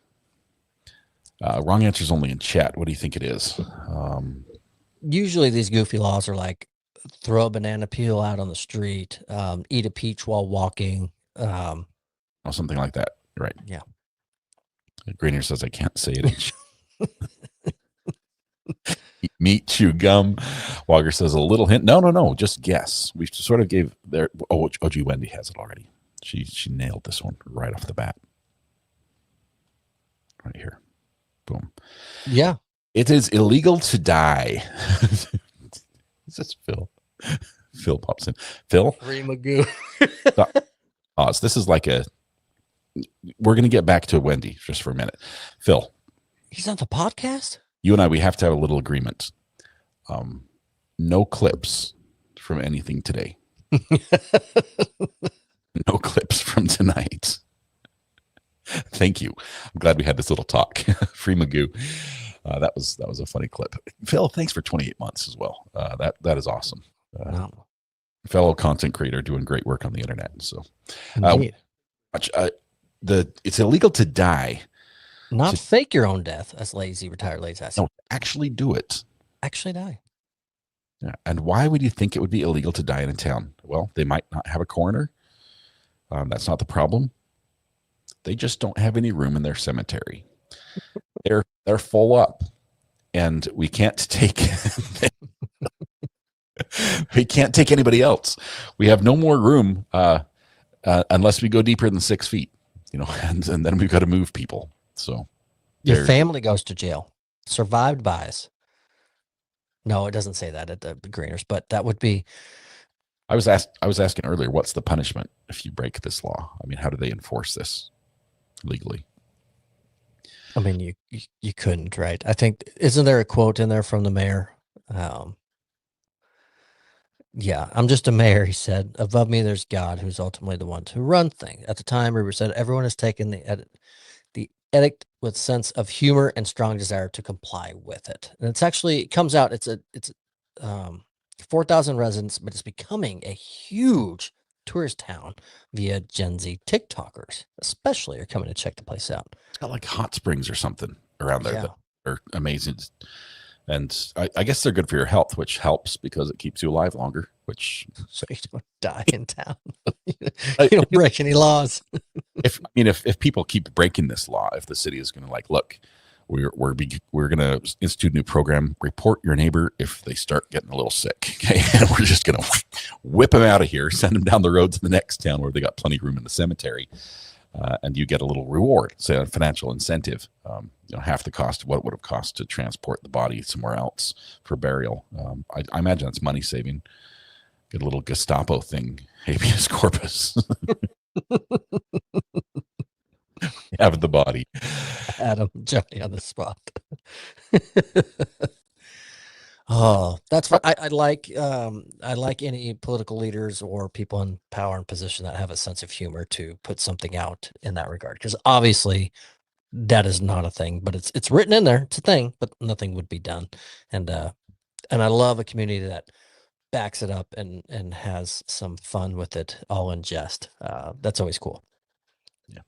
Wrong answer is only in chat. What do you think it is? Usually these goofy laws are like throw a banana peel out on the street, eat a peach while walking. Something like that. Right. Yeah. Greenier says I can't say it. Meat, chew gum. Walker says a little hint. No. Just guess. We sort of gave their. Oh, OG Wendy has it already. She nailed this one right off the bat. Right here. Boom. Yeah. It is illegal to die. Is this Phil? Phil pops in. Phil? Magoo. So this is like we're going to get back to Wendy just for a minute. Phil. He's on the podcast? You and I, we have to have a little agreement. No clips from anything today. No clips from tonight. Thank you. I'm glad we had this little talk. Free Magoo. That was a funny clip. Phil, thanks for 28 months as well. That is awesome. No, Fellow content creator doing great work on the internet. So indeed. It's illegal to die. Not fake your own death, as lazy retired ladies ask. No, actually do it. Actually die. Yeah. And why would you think it would be illegal to die in a town? Well, they might not have a coroner. That's not the problem. They just don't have any room in their cemetery. They're full up, and we can't take we can't take anybody else. We have no more room unless we go deeper than 6 feet, and then we've got to move people. So your family goes to jail. Survived buys. No, it doesn't say that at the Greeners, but that would be. I was asking earlier, what's the punishment if you break this law? I mean, how do they enforce this legally? I mean, you couldn't, right? I think, isn't there a quote in there from the mayor? Yeah, I'm just a mayor, he said. Above me, there's God, who's ultimately the one to run things. At the time, Reaver said, everyone has taken the edict with sense of humor and strong desire to comply with it. And it comes out, it's 4,000 residents, but it's becoming a huge tourist town via Gen Z TikTokers, especially, are coming to check the place out. It's got like hot springs or something around there that are amazing. And I guess they're good for your health, which helps because it keeps you alive longer, so you don't die in town. You don't break any laws. If people keep breaking this law, if the city is going to look, we're going to institute a new program, report your neighbor if they start getting a little sick. Okay. And we're just going to whip them out of here, send them down the road to the next town where they got plenty of room in the cemetery. And you get a little reward, say a financial incentive, half the cost of what it would have cost to transport the body somewhere else for burial. I imagine it's money saving. Get a little Gestapo thing, habeas corpus. Have the body. Adam, Johnny on the spot. Oh, that's what I like. I like any political leaders or people in power and position that have a sense of humor to put something out in that regard. Because obviously, that is not a thing, but it's written in there. It's a thing, but nothing would be done. And I love a community that backs it up and has some fun with it, all in jest. That's always cool. Yeah,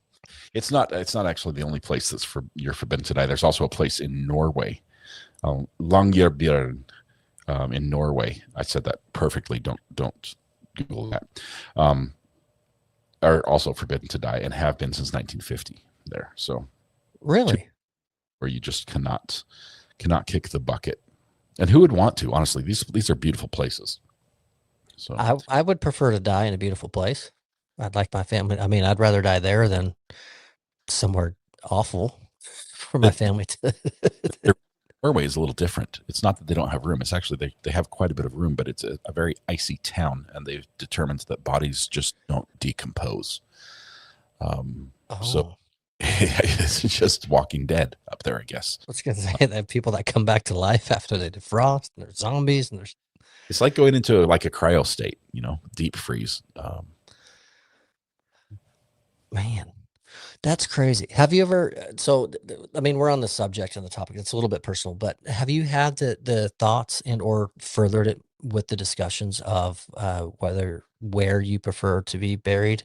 it's not actually the only place that's you're forbidden to die. There's also a place in Norway. Longyearbyen in Norway. I said that perfectly. Don't Google that. Are also forbidden to die and have been since 1950 there. So really, where you just cannot kick the bucket. And who would want to? Honestly, these are beautiful places. So I would prefer to die in a beautiful place. I'd like my family. I mean, I'd rather die there than somewhere awful for my family to. Norway is a little different. It's not that they don't have room. It's actually they have quite a bit of room, but it's a very icy town, and they've determined that bodies just don't decompose. So it's just Walking Dead up there, I guess. I was going to say that people that come back to life after they defrost, and there's zombies, and there's. It's like going into a cryo state, deep freeze. Man. That's crazy. Have you ever, I mean, we're on the subject and the topic, it's a little bit personal, but have you had the thoughts and or furthered it with the discussions of where you prefer to be buried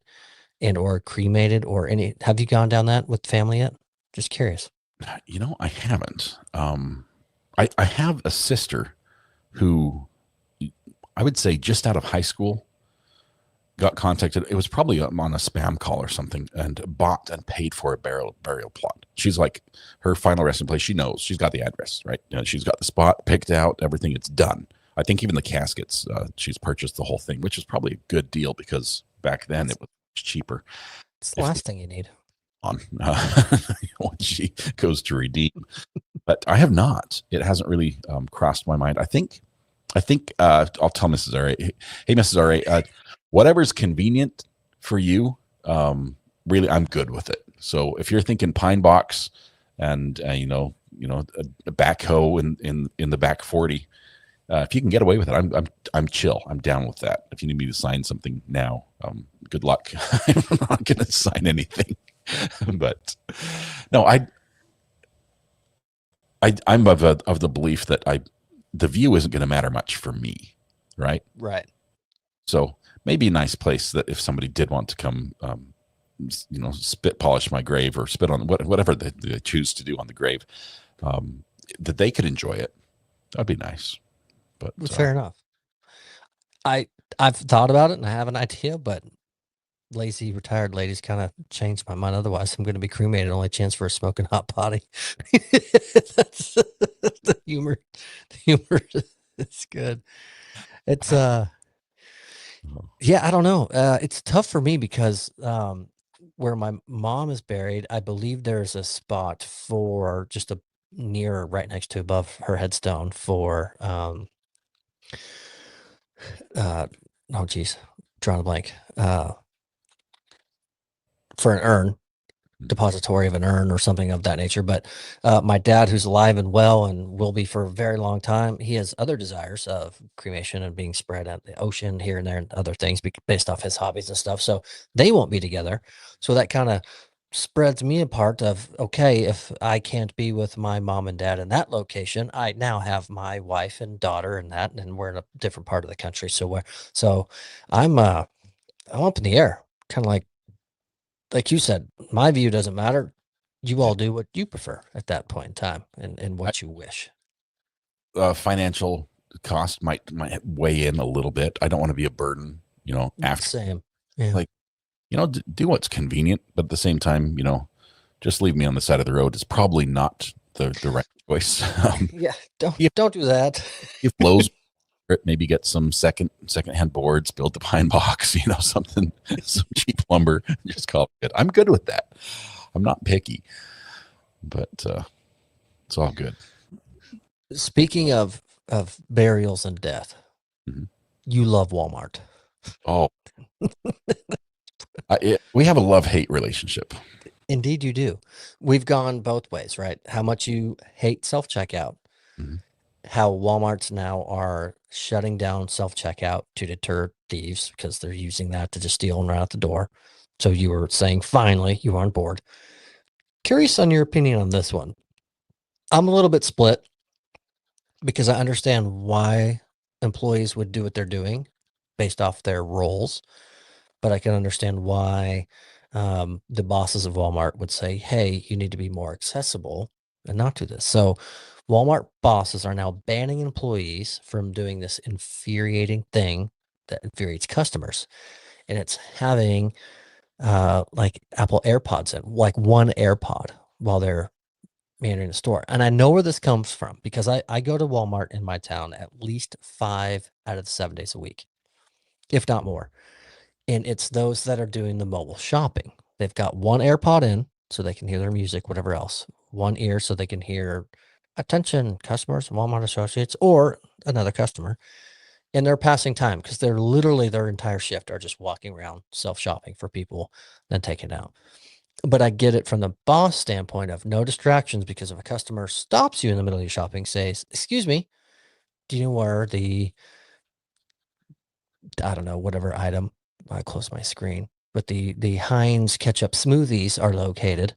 and or cremated or have you gone down that with family yet? Just curious. I haven't. I have a sister who I would say just out of high school got contacted. It was probably on a spam call or something, and bought and paid for a burial plot. She's like, her final resting place, she knows, she's got the address, right? She's got the spot picked out, everything, it's done. I think even the caskets, she's purchased the whole thing, which is probably a good deal because back then it was cheaper. It's the last thing you need. When she goes to redeem. But I have not. It hasn't really crossed my mind. I think I'll tell Mrs. R.A. Hey, Mrs. R.A., whatever's convenient for you, really, I'm good with it. So if you're thinking pine box and a backhoe in the back 40, if you can get away with it, I'm chill. I'm down with that. If you need me to sign something now, good luck. I'm not going to sign anything. But no, I'm of the belief that the view isn't going to matter much for me, right? Right. So maybe a nice place that if somebody did want to come, spit polish my grave or spit on whatever they choose to do on the grave, that they could enjoy it. That'd be nice. But Fair enough. I've thought about it and I have an idea, but lazy retired ladies kind of changed my mind. Otherwise, I'm going to be cremated. Only chance for a smoking hot potty. That's the humor. The humor is good. It's yeah, I don't know. It's tough for me because where my mom is buried, I believe there's a spot for just a near right next to above her headstone for oh geez, drawing a blank. For an urn, depository of an urn or something of that nature. But my dad, who's alive and well and will be for a very long time, he has other desires of cremation and being spread at the ocean here and there and other things based off his hobbies and stuff. So they won't be together. So that kind of spreads me apart of, okay, if I can't be with my mom and dad in that location, I now have my wife and daughter in that, and we're in a different part of the country. So I'm up in the air, kind of like you said, my view doesn't matter. You all do what you prefer at that point in time and what you wish. financial cost might weigh in a little bit. I don't want to be a burden, after Same. Yeah. like, do what's convenient, but at the same time, just leave me on the side of the road is probably not the right choice. Yeah. Don't do that. If Lowe's maybe get some secondhand boards, build the pine box, something, some cheap lumber, just call it good. I'm good with that. I'm not picky, but it's all good. Speaking of burials and death, Mhm. you love Walmart. Oh, we have a love-hate relationship. Indeed, you do. We've gone both ways, right? How much you hate self-checkout, Mhm. how Walmarts now are shutting down self-checkout to deter thieves because they're using that to just steal them right out the door. So you were saying, finally, you were on board. Curious on your opinion on this one. I'm a little bit split because I understand why employees would do what they're doing based off their roles, but I can understand why the bosses of Walmart would say, hey, you need to be more accessible and not do this. So Walmart bosses are now banning employees from doing this infuriating thing that infuriates customers. And it's having like Apple AirPods in, like one AirPod while they're managing the store. And I know where this comes from because I go to Walmart in my town at least 5 out of the 7 days a week, if not more. And it's those that are doing the mobile shopping. They've got one AirPod in so they can hear their music, whatever else, one ear so they can hear attention customers, Walmart associates, or another customer. And they're passing time because they're literally their entire shift are just walking around self-shopping for people, then taking it out. But I get it from the boss standpoint of no distractions, because if a customer stops you in the middle of your shopping, says, excuse me, do you know where I don't know, whatever item, I close my screen, but the Heinz ketchup smoothies are located.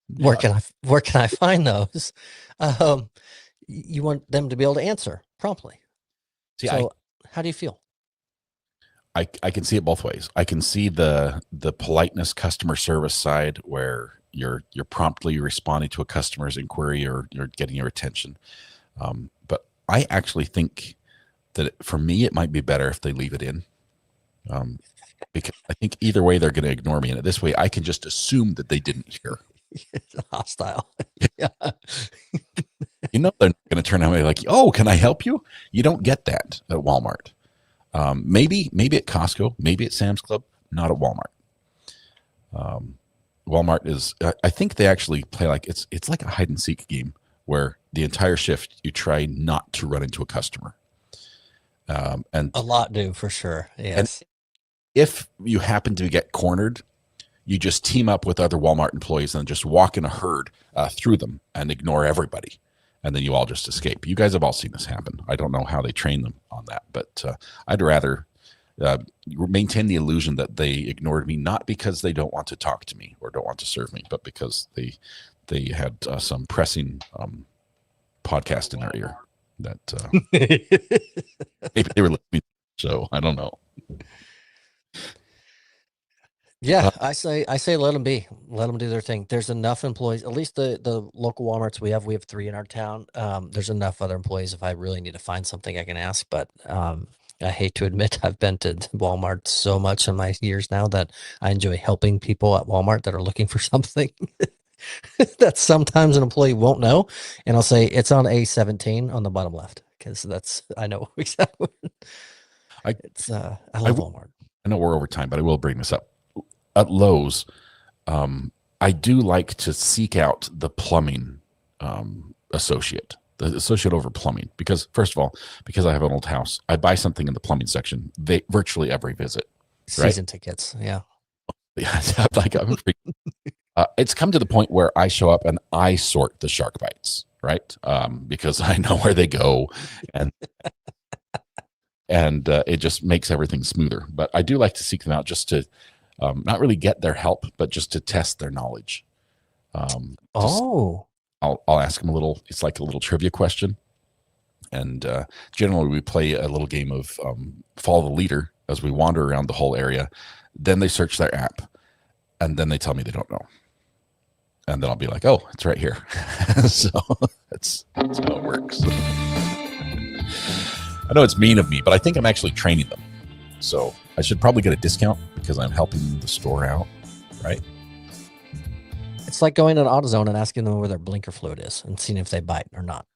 Where can I find those? You want them to be able to answer promptly. See, So how do you feel? I can see it both ways. I can see the politeness customer service side where you're promptly responding to a customer's inquiry or you're getting your attention. But I actually think that for me, it might be better if they leave it in. Because I think either way, they're going to ignore me. And this way, I can just assume that they didn't hear. It's hostile. Yeah. They're not going to turn around and be like, oh, can I help you? You don't get that at Walmart. Maybe at Costco, maybe at Sam's Club, not at Walmart. Walmart is, I think they actually play like, it's like a hide and seek game where the entire shift, you try not to run into a customer. And A lot do, for sure. Yes. if you happen to get cornered, you just team up with other Walmart employees and just walk in a herd through them and ignore everybody. And then you all just escape. You guys have all seen this happen. I don't know how they train them on that, but I'd rather maintain the illusion that they ignored me, not because they don't want to talk to me or don't want to serve me, but because they had some pressing podcast in their ear that maybe they were listening to the show. I don't know. Yeah, I say let them be. Let them do their thing. There's enough employees, at least the local Walmarts we have 3 in our town. There's enough other employees if I really need to find something I can ask, but I hate to admit I've been to Walmart so much in my years now that I enjoy helping people at Walmart that are looking for something that sometimes an employee won't know, and I'll say it's on A17 on the bottom left because I know exactly. I love Walmart. I know we're over time, but I will bring this up. At Lowe's, I do like to seek out the plumbing associate, the associate over plumbing, because first of all, because I have an old house, I buy something in the plumbing section. They virtually every visit. Season tickets, yeah. Yeah, like it's come to the point where I show up and I sort the shark bites, right? Because I know where they go, and it just makes everything smoother. But I do like to seek them out just to. Not really get their help, but just to test their knowledge. I'll ask them a little. It's like a little trivia question, and generally we play a little game of follow the leader as we wander around the whole area. Then they search their app, and then they tell me they don't know, and then I'll be like, "Oh, it's right here." So that's how it works. I know it's mean of me, but I think I'm actually training them. So I should probably get a discount because I'm helping the store out, right? It's like going to an AutoZone and asking them where their blinker fluid is and seeing if they bite or not.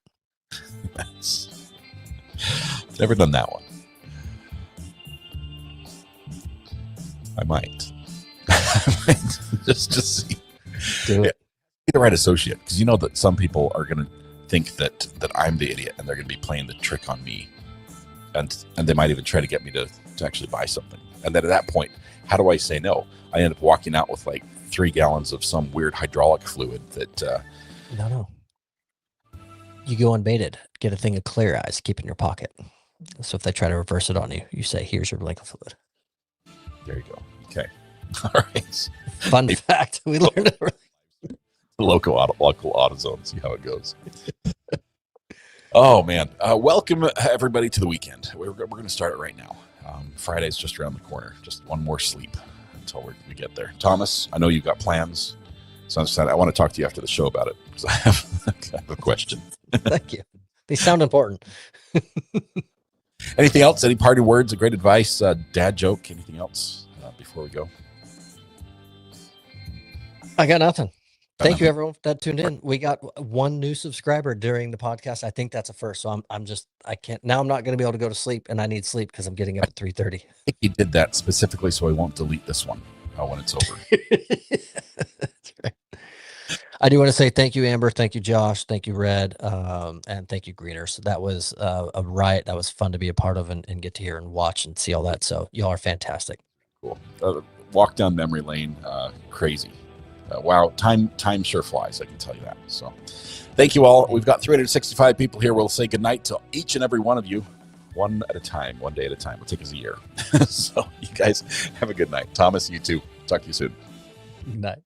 Never done that one. I might. just see. Do it. Be the right associate, because you know that some people are going to think that I'm the idiot and they're going to be playing the trick on me. And they might even try to get me to actually buy something. And then at that point, how do I say no? I end up walking out with like 3 gallons of some weird hydraulic fluid that... No. You go unbaited. Get a thing of Clear Eyes. Keep it in your pocket. So if they try to reverse it on you, you say, here's your blinker fluid. There you go. Okay. All right. Fun fact. We learned it. Local AutoZone. See how it goes. Oh, man. Welcome, everybody, to the weekend. We're going to start it right now. Friday's just around the corner. Just one more sleep until we get there. Thomas, I know you've got plans. So I want to talk to you after the show about it because I have a question. Thank you. They sound important. Anything else? Any party words, great advice, dad joke, anything else before we go? I got nothing. Thank you, everyone, that tuned in. We got 1 new subscriber during the podcast. I think that's a first. So I can't. Now I'm not going to be able to go to sleep, and I need sleep because I'm getting up at 3:30. I think you did that specifically so I won't delete this one when it's over. That's right. I do want to say thank you, Amber. Thank you, Josh. Thank you, Red. And thank you, Greeners. That was a riot. That was fun to be a part of and get to hear and watch and see all that. So y'all are fantastic. Cool. Walk down memory lane. Crazy. Wow, time sure flies, I can tell you that. So thank you all. We've got 365 people here. We'll say goodnight to each and every one of you, one at a time, one day at a time. It'll take us a year. So you guys have a good night. Thomas, you too. Talk to you soon. Good night.